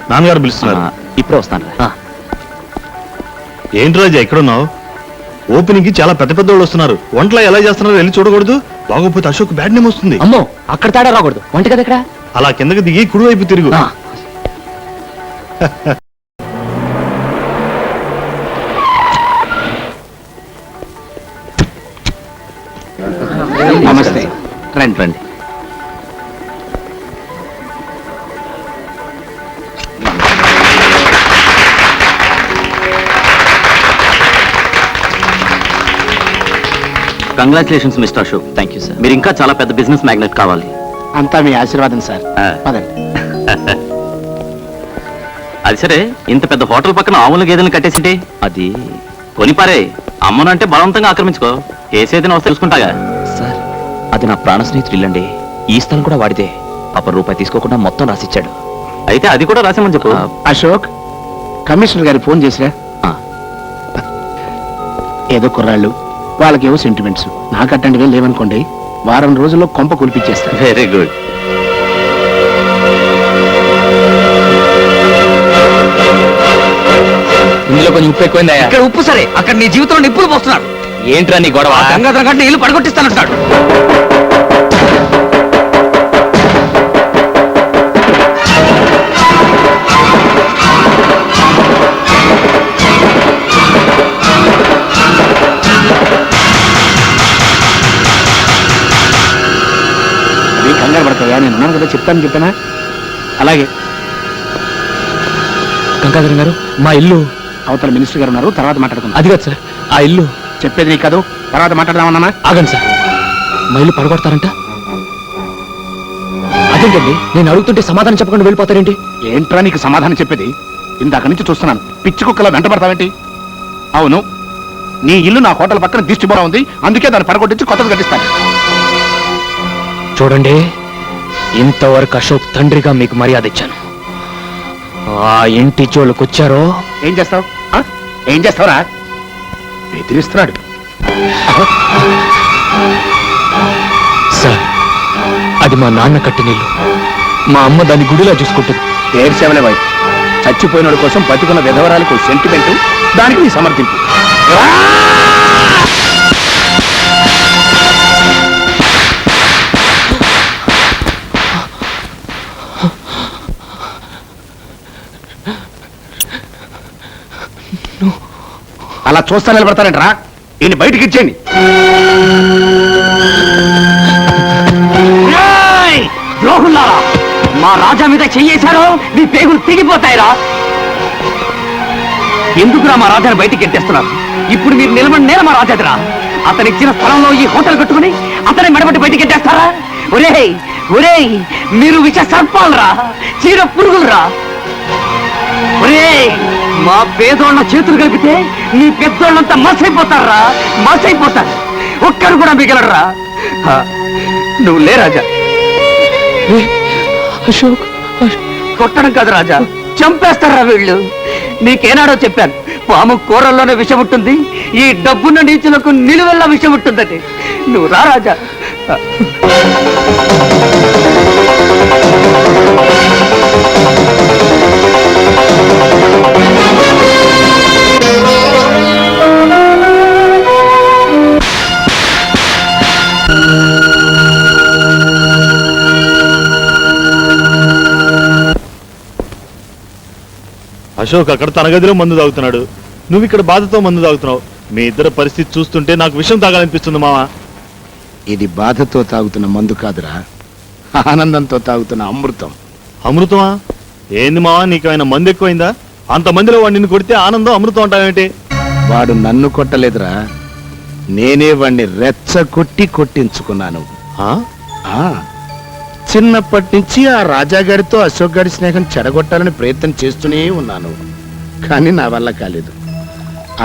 నాన్నగారు పిలుస్తున్నారు. ఇప్పుడే వస్తాను. ఏంటి రాజా ఎక్కడున్నావు? ఓపెనింగ్ కి చాలా పెద్ద పెద్ద వాళ్ళు వస్తున్నారు. వంటలు ఎలా చేస్తున్నారో వెళ్ళి చూడకూడదు, బాగోపోతే అశోక్ బ్యాడ్ నేమ్ వస్తుంది. అమ్మో, అక్కడ తేడా రాకూడదు. వంట కదా ఇక్కడ. అలా కిందకి దిగి కుడివైపు తిరుగు. నమస్తే, రండి రండి. Congratulations mister Ashok. Thank you sir. మీరు ఇంకా చాలా పెద్ద బిజినెస్ మ్యాగ్నెట్ కావాలి. అంతా మీ ఆశీర్వాదం సార్. పదండి. అది సరే, ఇంత పెద్ద హోటల్ పక్కన ఆవుల గేదెలను కట్టేసింటే అది కొనిపారే. అమ్మనంటే బలవంతంగా ఆక్రమించుకో, కేసేదైనా వస్తే తెలుసుకుంటాగా. సార్, అది నా ప్రాణ స్నేహితుడు ఇల్లండి. ఈ స్థలం కూడా వాడితే. అప్పుడు రూపాయి తీసుకోకుండా మొత్తం రాసిచ్చాడు. అయితే అది కూడా రాసామని చెప్పు. అశోక్, కమిషనర్ గారికి ఫోన్ చేసిరా? ఏదో కుర్రాళ్ళు, వాళ్ళకేవో సెంటిమెంట్స్, నాకు అట్టంటివే లేవనుకోండి, వారం రోజుల్లో కొంప కులిపించేస్తారు. Very good. ఇందులో కొంచెం ఉప్పు ఎక్కువైందా? ఇక్కడ ఉప్పు సరే, అక్కడ నీ జీవితంలో నిప్పులు పోస్తున్నారు. ఏంట్రా నీ గొడవ? గంగాధర గంట ఇల్లు పడగొట్టిస్తానంటాడు. అది కంగారు పడతాయా, నేను ఉన్నాను కదా, చెప్పానా? అలాగే. గంగాధరం గారు, మా ఇల్లు అవతల మినిస్టర్ గారు ఉన్నారు, తర్వాత మాట్లాడుకుందాం. అది కాదు సార్, ఆ ఇల్లు. చెప్పేది నీకు కాదు, తర్వాత మాట్లాడదామన్నా. ఆగండి సార్, మా ఇల్లు పడగొడతారంట. అదేంటండి, నేను అడుగుతుంటే సమాధానం చెప్పకుండా వెళ్ళిపోతారేంటి? ఏంట్రా నీకు సమాధానం చెప్పేది? ఇందాక నుంచి చూస్తున్నాను, పిచ్చి కుక్కలా వెంట పడతావేంటి? అవును, నీ ఇల్లు నా హోటల్ పక్కన దిష్టిబోరా ఉంది, అందుకే దాన్ని పడగొట్టించి కొత్తది కట్టిస్తాను. చూడండి, ఇంతవరకు అశోక్ తండ్రిగా మీకు మర్యాద ఇచ్చాను. ఆ ఇంటి జోలికి వచ్చారో ఏం చేస్తావు? ఏం చేస్తావురా? బెదిరిస్తున్నాడు. సార్, అది మా నాన్న కట్టినిల్లు. మా అమ్మ దాన్ని గుడిలా చూసుకుంటుంది. ఏడ్చేవలే బాయ్, చచ్చిపోయినోడి కోసం బతుకున్న విధవరాలకు సెంటిమెంట్, దానికి నీ సమర్థింపు. అలా చూస్తా నిలబడతానంటరా, ఈయన బయటికి ఇచ్చేయండి. ద్రోహుల్లారా, మా రాజా మీద చెయ్యేశారో మీ పేగులు తెగిపోతాయిరా. ఎందుకురా మా రాజాని బయటికి ఎట్టేస్తున్నారు? ఇప్పుడు మీరు నిలబడి నేల మా రాజాదిరా. అతను ఇచ్చిన స్థలంలో ఈ హోటల్ కట్టుకుని అతని మెడబట్టి బయటికి ఎట్టేస్తారా? ఒరేయ్ ఒరేయ్, మీరు విష సర్పాలరా, చీర పురుగులరా. ఒరేయ్, మా పేదోళ్ళ చేతులు కలిపితే మీ పెద్దోళ్ళంతా మసైపోతారా, మసైపోతారు. ఒక్కరు కూడా మిగలరా. నువ్వు లే రాజా. అశోక్, కొట్టడం కాదు రాజా, చంపేస్తారా వీళ్ళు. నీకేనాడో చెప్పాను, పాము కూరల్లోనే విషం ఉంటుంది, ఈ డబ్బున్న నీచులకు నిలువెల్లా విషం ఉంటుందని. నువ్వు రా రాజా. అశోక్ అక్కడ తన గదిలో మందు తాగుతున్నాడు, నువ్వు ఇక్కడ బాధతో మందు తాగుతున్నావు. మీ ఇద్దరు పరిస్థితి చూస్తుంటే నాకు విషం తాగాలనిపిస్తుంది మావా. ఇది బాధతో తాగుతున్న మందు కాదురా, ఆనందంతో తాగుతున్న అమృతం. అమృతమా? ఏంది మావా, నీకేమైనా మందు ఎక్కువైందా? అంతమందిలో వాడు నిన్ను కొడితే ఆనందం అమృతం అంటావేంటి? వాడు నన్ను కొట్టలేదురా, నేనే వాణ్ణి రెచ్చగొట్టి కొట్టించుకున్నాను. చిన్నప్పటి నుంచి ఆ రాజాగారితో అశోక్ గారి స్నేహం చెడగొట్టాలని ప్రయత్నం చేస్తూనే ఉన్నాను, కానీ నా వల్ల కాలేదు.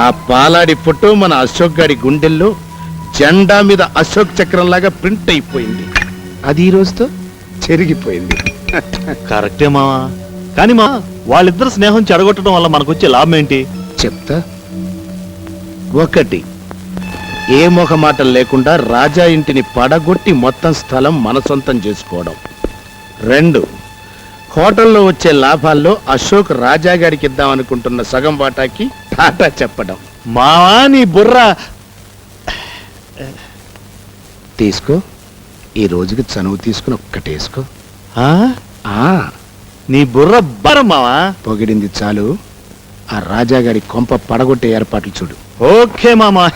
ఆ పాలాడి ఫోటో మన అశోక్ గారి గుండెల్లో జెండా మీద అశోక్ చక్రం లాగా ప్రింట్ అయిపోయింది. అది ఈ రోజుతో చెరిగిపోయింది. కరెక్టే మావా, కానీ మా వాళ్ళిద్దరు స్నేహం చెడగొట్టడం వల్ల మనకొచ్చే లాభం ఏంటి? చెప్తా. ఒకటి, ఏ మొహమాటం లేకుండా రాజా ఇంటిని పడగొట్టి మొత్తం స్థలం మన సొంతం చేసుకోవడం. 2, హోటల్లో వచ్చే లాభాల్లో అశోక్ రాజా గారికి ఇద్దామనుకుంటున్న సగం వాటాకి టాటా చెప్పడం. మావా నీ బుర్ర తీసుకో, ఈ రోజుకి చనువు తీసుకుని ఒక్కటేసుకో. ఆ? నీ బుర్ర బరం మావా. పొగిడింది చాలు, ఆ రాజా గారి కొంప పడగొట్టే ఏర్పాట్లు చూడు. ఓకే మామా.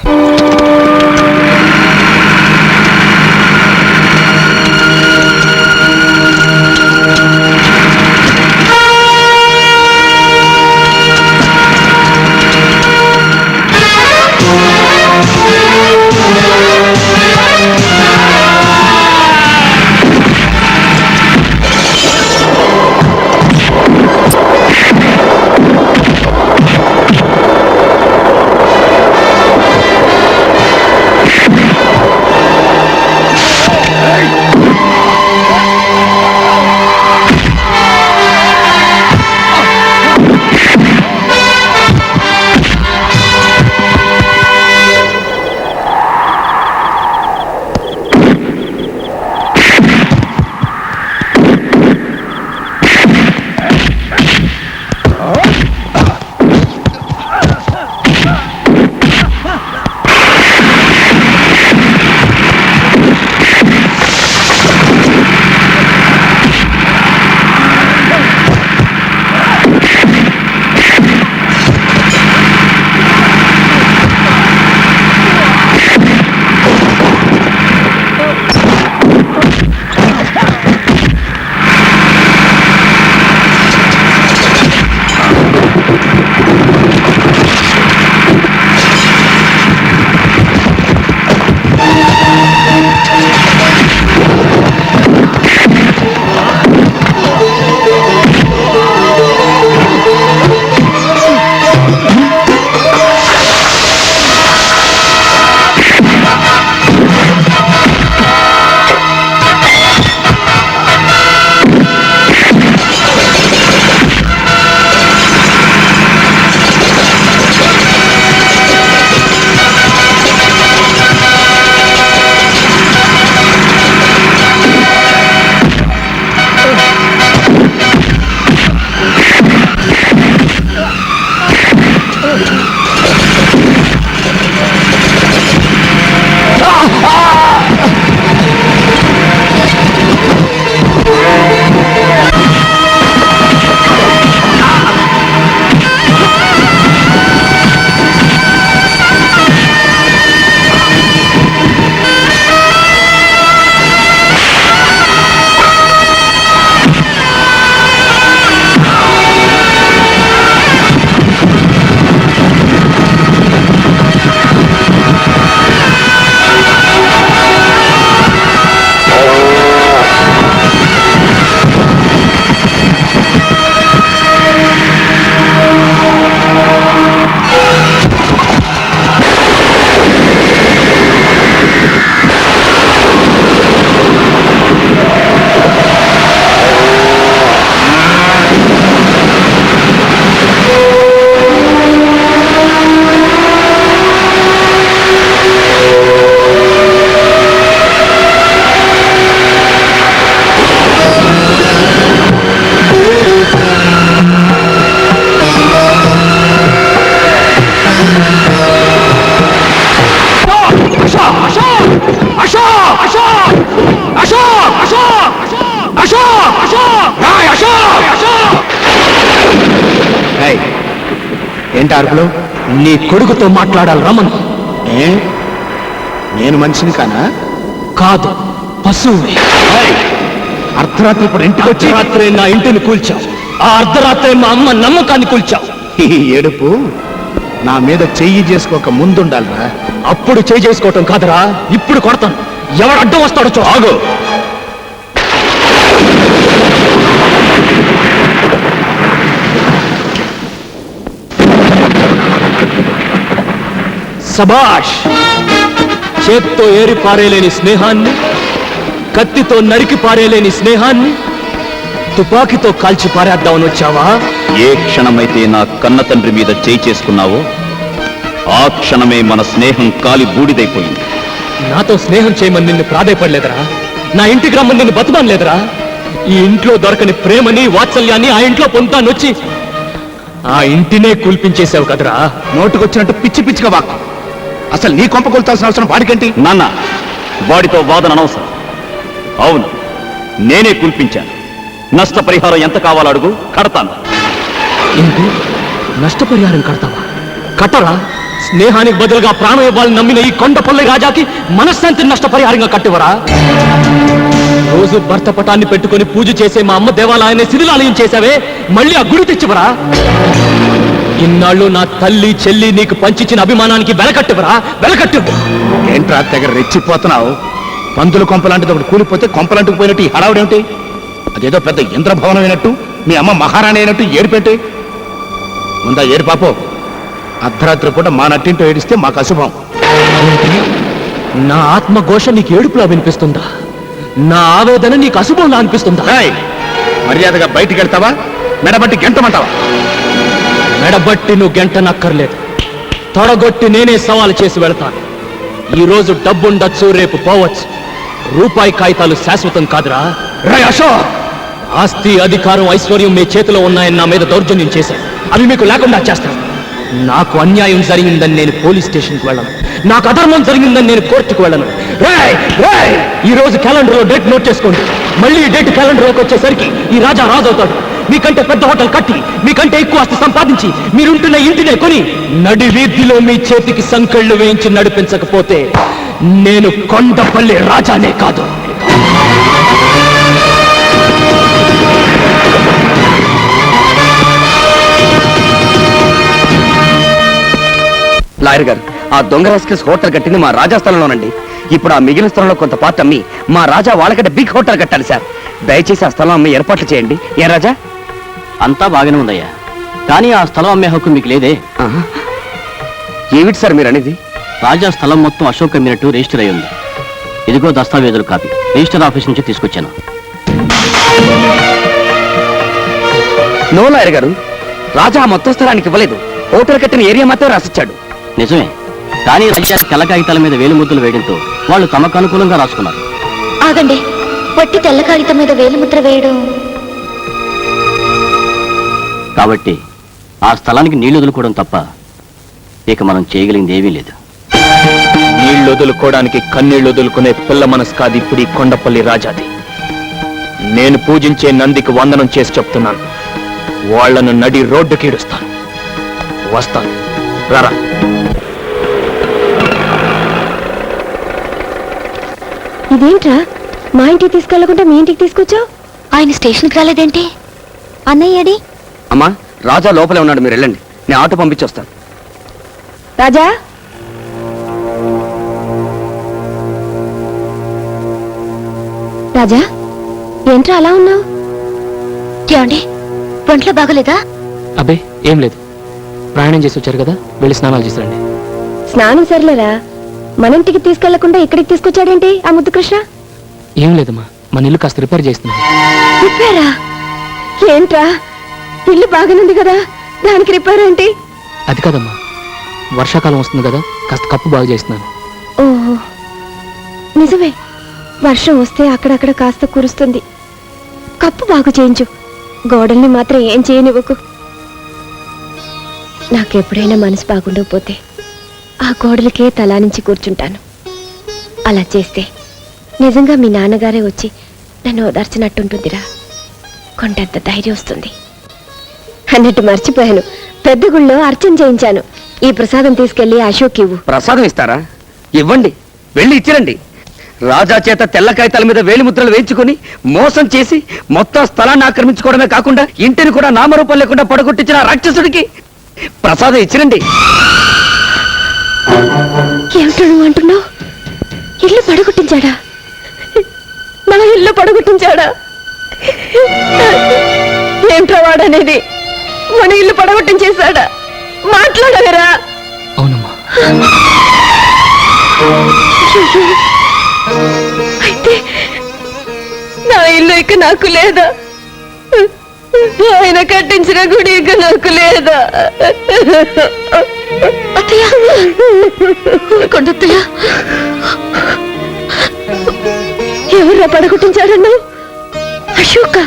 ఏంటి అరుపులు? నీ కొడుకుతో మాట్లాడాలి రమన్. నేను మనిషిని కానా? కాదు, పశువుని. అర్ధరాత్రి ఇప్పుడు ఇంటికి వచ్చి రాత్రి నా ఇంటిని కూల్చావు. ఆ అర్ధరాత్రి మా అమ్మ నమ్మకాన్ని కూల్చావు. ఈ ఏడుపు నా మీద చెయ్యి చేసుకోక ముందుండాలిరా. అప్పుడు చెయ్యి చేసుకోవటం కాదురా, ఇప్పుడు కొడతాను. ఎవరు అడ్డం వస్తాడో చూ. ఆగు. సబాష్. చేత్తో ఏరి పారేలేని స్నేహాన్ని కత్తితో నరికి పారేలేని స్నేహాన్ని తుపాకీతో కాల్చి పారేద్దామని వచ్చావా? ఏ క్షణమైతే నా కన్న తండ్రి మీద చేయి చేసుకున్నావో ఆ క్షణమే మన స్నేహం కాలి బూడిదైపోయింది. నాతో స్నేహం చేయమని నిన్ను ప్రాధాయపడలేదురా? నా ఇంటికి రమ్మని నిన్ను బతుమానలేదురా? ఈ ఇంట్లో దొరకని ప్రేమని వాత్సల్యాన్ని ఆ ఇంట్లో పొందుతానొచ్చి ఆ ఇంటినే కూల్పించేశావు కదరా. నోటుకొచ్చినట్టు పిచ్చి పిచ్చిగా వాక్. అసలు నీ కొంప కొల్తాల్సిన అవసరం వాడికేంటి? నాన్న, వాడితో వాదన అనవసరం. అవును, నేనే కూల్పించాను. నష్టపరిహారం ఎంత కావాలో అడుగు, కడతాను. ఏంటి? నష్టపరిహారం కడతావా? కట్టరా? స్నేహానికి బదులుగా ప్రాణం ఇవ్వాలని నమ్మిన ఈ కొండపల్లి రాజాకి మనశ్శాంతిని నష్టపరిహారంగా కట్టివరా? రోజు భర్త పటాన్ని పెట్టుకొని పూజ చేసే మా అమ్మ దేవాలయాన్ని శిథిలాలయం చేశావే, మళ్ళీ ఆ గుడి తెచ్చివరా? ఇన్నాళ్ళు నా తల్లి చెల్లి నీకు పంచిచ్చిన అభిమానానికి వెలకట్టివరా? వెలకట్టివు. ఏంట్రా తెగ రెచ్చిపోతున్నావు? పందుల కొంపలాంటిది ఒకటి కూలిపోతే కొంపలాంటికి పోయినట్టు ఈ హడావుడేమిటి? అదేదో పెద్ద ఇంద్రభవనం అయినట్టు, మీ అమ్మ మహారాణి అయినట్టు ఏడుపెట్టి ముందా ఏడు పాపో. అర్ధరాత్రి పూట మా నట్టింటో ఏడిస్తే మాకు అశుభం. నా ఆత్మఘోష నీకు ఏడుపులా వినిపిస్తుందా? నా ఆవేదన నీకు అశుభంలా అనిపిస్తుందా? మర్యాదగా బయటికి వెళ్తావా, మెడబట్టి గెంటమంటావా? మెడబట్టి నువ్వు గెంటనక్కర్లేదు, తొడగొట్టి నేనే సవాలు చేసి వెళ్తాను. ఈ రోజు డబ్బుండొచ్చు, రేపు పోవచ్చు. రూపాయి కాగితాలు శాశ్వతం కాదురా. రే అశోక్, ఆస్తి అధికారం ఐశ్వర్యం మీ చేతిలో ఉన్నాయని నా మీద దౌర్జన్యం చేశాను. అవి మీకు లేకుండా చేస్తాను. నాకు అన్యాయం జరిగిందని నేను పోలీస్ స్టేషన్కి వెళ్ళను. నాకు అధర్మం జరిగిందని నేను కోర్టుకు వెళ్ళను. ఈ రోజు క్యాలెండర్లో డేట్ నోట్ చేసుకోండి. మళ్ళీ ఈ డేట్ క్యాలెండర్లోకి వచ్చేసరికి ఈ రాజా రాజు అవుతాడు. మీకంటే పెద్ద హోటల్ కట్టి, మీకంటే ఎక్కువ ఆస్తి సంపాదించి, మీరుంటున్న ఇంటినే కొని నడి వీధిలో మీ చేతికి సంకెళ్ళు వేయించి నడిపించకపోతే నేను కొండపల్లి రాజానే కాదు. లాయర్ గారు, ఆ దొంగ రాస్కెల్స్ హోటల్ కట్టింది మా రాజా స్థలంలోనండి. ఇప్పుడు ఆ మిగిలిన స్థలంలో కొంత పార్ట్ అమ్మి మా రాజా వాళ్ళకంటే బిగ్ హోటల్ కట్టాలి సార్. దయచేసి ఆ స్థలం అమ్మి ఏర్పాట్లు చేయండి. ఏ రాజా? అంతా బాగానే ఉందయ్యా, కానీ ఆ స్థలం అమ్మే హక్కు మీకు లేదే. ఏమిటి సార్ మీరు అనేది? రాజా స్థలం మొత్తం అశోక్ అమ్మినట్టు రిజిస్టర్ అయి ఉంది. ఇదిగో దస్తావేజుల కాపీ, రిజిస్టర్ ఆఫీస్ నుంచి తీసుకొచ్చాను. నో లాయర్ గారు, రాజా మొత్తం స్థలానికి ఇవ్వలేదు. హోటల్ కట్టిన ఏరియా మాత్రం రాసిచ్చాడు. నిజమే, కానీ రాజ్యానికి తెల్ల కాగితాల మీద వేలు ముద్రలు వేయడంతో వాళ్ళు తమకు అనుకూలంగా రాసుకున్నారు. ఆగండి, పొట్టి తెల్ల కాగితం మీద వేలిముద్ర వేయడం. కాబట్టి ఆ స్థలానికి నీళ్లు వదులుకోవడం తప్ప ఇక మనం చేయగలిగింది ఏమీ లేదు. నీళ్లు వదులుకోవడానికి కన్నీళ్లు వదులుకునే పిల్ల మనసు కాదు ఇప్పుడు ఈ కొండపల్లి రాజాది. నేను పూజించే నందికి వందనం చేసి చెప్తున్నాను, వాళ్లను నడి రోడ్డుకి ఈడుస్తాను. వస్తాను, రారా. ఇదేంట్రా, మా ఇంటికి తీసుకెళ్లకుండా మీ ఇంటికి తీసుకొచ్చావు? ఆయన స్టేషన్కి రాలేదేంటి? అన్నయ్యడి? అమ్మా, రాజా లోపలే ఉన్నాడు, మీరు వెళ్ళండి. నేను ఆటో పంపించొస్తాను. రాజా, రాజా, ఏంట్రా అలా ఉన్నావు? ఏమండి, ఒంట్లో బాగలేదా? అబ్బే ఏం లేదు, ప్రయాణం చేసి వచ్చారు కదా, వెళ్ళి స్నానాలు చేసిరండి. స్నానం సర్లేరా, మన ఇంటికి తీసుకెళ్లకుండా ఇక్కడికి తీసుకొచ్చాడేంటి ఆ ముద్దు కృష్ణ? ఏం లేదమ్మా, మన ఇల్లు కాస్త రిపేర్ చేస్తున్నాను. రిపేరా? ఏంట్రా, ఇల్లు బాగానుంది కదా, దానికి రిపేర్ ఏంటి? అది కాదమ్మా, వర్షాకాలం వస్తుంది కదా, కాస్త కప్పు బాగు చేస్తున్నాను. ఓహో, నిజమే, వర్షం వస్తే అక్కడక్కడ కాస్త కురుస్తుంది. కప్పు బాగు చేయించు, గోడల్ని మాత్రం ఏం చేయనివ్వకు. నాకెప్పుడైనా మనసు బాగుండకపోతే ఆ గోడలకే తలానించి కూర్చుంటాను. అలా చేస్తే నిజంగా మీ నాన్నగారే వచ్చి నన్ను ఓదార్చినట్టుంటుందిరా. కొండంత ధైర్యం వస్తుంది. అన్నట్టు మర్చిపోయాను, పెద్ద గుళ్ళో అర్చన చేయించాను. ఈ ప్రసాదం తీసుకెళ్లి అశోక్ ఇవ్వు. ప్రసాదం ఇస్తారా? ఇవ్వండి, వెళ్ళి ఇచ్చిరండి. రాజా చేత తెల్ల కాగితాల మీద వేలిముద్రలు వేయించుకుని మోసం చేసి మొత్తం స్థలాన్ని ఆక్రమించుకోవడమే కాకుండా ఇంటిని కూడా నామరూపం లేకుండా పడగొట్టించిన రాక్షసుడికి ప్రసాదం ఇచ్చిరండి. ఏమిటో నువ్వు అంటున్నావు? ఇల్లు పడగొట్టించాడా? నా ఇల్లు పడగొట్టించాడా? ఏమిట్రా వాడనేది? మన ఇల్లు పడగొట్టించేశాడా? మాట్లాడవేరా? అవునమ్మా. అయితే నా ఇల్లు ఇక నాకు లేదా? ఆయన కట్టించిన గుడి ఇక నాకు లేదా? అత్తయ్య కొండత్తయ్య, ఎవర్రా పడగొట్టించాడన్నావు? అశోక?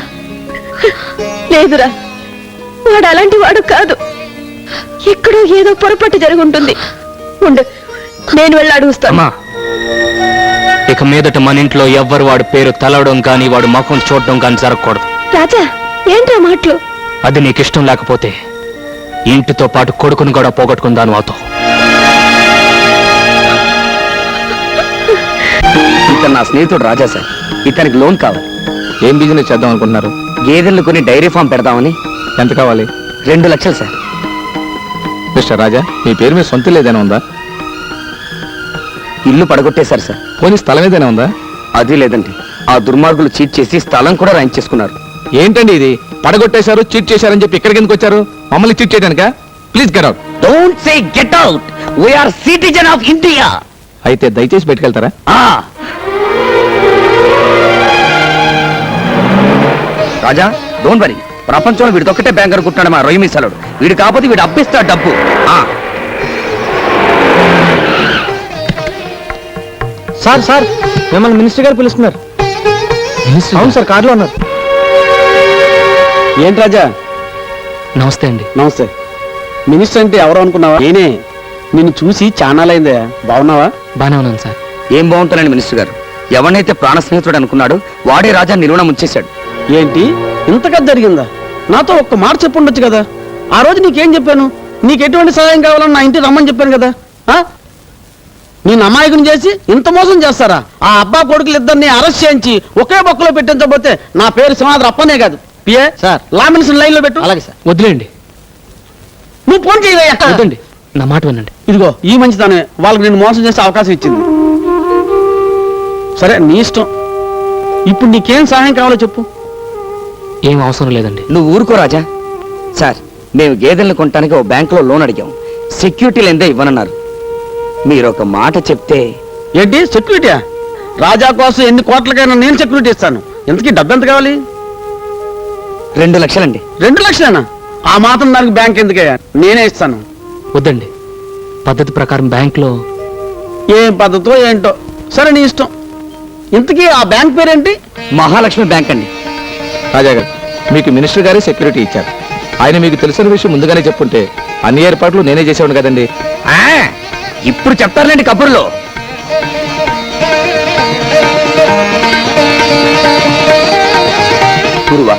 లేదురా, వాడు అలాంటి వాడు కాదు. ఎక్కడో ఏదో పొరపాటు జరుగుంటుంది. ఉండు, నేను వెళ్ళి అడుగుస్తాను. అమ్మా, ఇక మీదట మన ఇంట్లో ఎవ్వరు వాడి పేరు తలవడం కానీ వాడు ముఖం చూడడం కానీ జరగకూడదు. రాజా, ఏంట్రా మాటలు? అది నీకు ఇష్టం లేకపోతే ఇంటితో పాటు కొడుకుని కూడా పోగొట్టుకుందాను అవుతావు. ఇతను నా స్నేహితుడు రాజా సార్. ఇతనికి లోన్ కావాలి. ఏం బిజినెస్ చేద్దాం అనుకుంటున్నారు? గేదెలు కొని డైరీ ఫామ్ పెడదామని. ఎంత కావాలి? 2 లక్షలు సార్. మిస్టర్ రాజా, మీ పేరు మీద సొంత ఏదైనా ఉందా? ఇల్లు పడగొట్టేశారు సార్. పోనీ స్థలం ఏదైనా ఉందా? అది లేదండి. ఆ దుర్మార్గులు చీట్ చేసి స్థలం కూడా రాయించేసుకున్నారు. ఏంటండి ఇది? పడగొట్టేశారు, చీట్ చేశారని చెప్పి ఇక్కడికి ఎందుకు వచ్చారు? మమ్మల్ని చీట్ చేయడానికా? Please get out. Don't say get out. We are citizen of India. అయితే దయచేసి బయటకెళ్తారా? రాజా, డోంట్ వరీ. ప్రపంచంలో వీడితొక్కటే బ్యాంక్ అనుకుంటున్నాడు మా రొయ్యి మిసాలుడు. వీడు కాకపోతే వీడు అప్పిస్తాడు డబ్బు. సార్ సార్, మిమ్మల్ని మినిస్టర్ గారు పిలుస్తున్నారు. అవును సార్, కార్లో ఉన్నారు. ఏంటి రాజా? నమస్తే అండి. నమస్తే. మినిస్టర్ అంటే ఎవరు అనుకున్నావా? నేనే. నిన్ను చూసి చానాలైందే. బాగున్నావా? బానే ఉన్నాను సార్. ఏం బాగుంటానండి మినిస్టర్ గారు. ఎవరినైతే ప్రాణ స్నేహితుడు అనుకున్నాడు వాడే రాజా నిలువన ముంచేశాడు. ఏంటి ఇంతగా జరిగిందా? నాతో ఒక్క మాట చెప్పుండొచ్చు కదా. ఆ రోజు నీకేం చెప్పాను? నీకు ఎటువంటి సహాయం కావాలని నా ఇంటికి రమ్మని చెప్పాను కదా. నేను అమాయకుని చేసి ఇంత మోసం చేస్తారా? ఆ అబ్బా కొడుకులు ఇద్దరిని అరెస్ట్ చేయించి ఒకే బొక్కలో పెట్టించబోతే నా పేరు సింహాద్రి అప్పనే కాదు. PA sir, law minister line లో పెట్టు. అలాగే సార్. వదిలేండి. నువ్వు ఫోన్ చేయవయ్యా. వద్దండి, నా మాట వినండి. ఇదిగో ఈ మంచిదానే వాళ్ళకి నేను మోసం చేసే అవకాశం ఇచ్చింది. సరే, నీ ఇష్టం. ఇప్పుడు నీకేం సహాయం కావాలో చెప్పు. ఏం అవసరం లేదండి. నువ్వు ఊరుకో రాజా. సార్, మేము గేదెలను కొనడానికి ఓ బ్యాంకులో లోన్ అడిగాం. సెక్యూరిటీ లేదే ఇవ్వనన్నారు. మీరు ఒక మాట చెప్తే. ఏంటి సెక్యూరిటీయా? రాజా కోసం ఎన్ని కోట్లకైనా నేను సెక్యూరిటీ ఇస్తాను. ఇంతకీ డబ్బు ఎంత కావాలి? 2 లక్షలండి. 2 లక్షలేనా? ఆ మాత్రం దానికి బ్యాంక్ ఎందుకయ్యా? నేనే ఇస్తాను. వద్దండి, పద్ధతి ప్రకారం బ్యాంక్లో. ఏం పద్ధతో ఏంటో. సరే, నీ ఇష్టం. ఇంతకీ ఆ బ్యాంక్ పేరేంటి? మహాలక్ష్మి బ్యాంక్ అండి. రాజా గారు, మీకు మినిస్టర్ గారే సెక్యూరిటీ ఇచ్చారు. ఆయన మీకు తెలిసిన విషయం ముందుగానే చెప్పుంటే అన్ని ఏర్పాట్లు నేనే చేసేవాడు కదండి. ఇప్పుడు చెప్తారులేండి కబుర్లో. గురువా,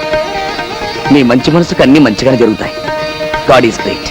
నీ మంచి మనసుకు అన్ని మంచిగానే జరుగుతాయి. God is great.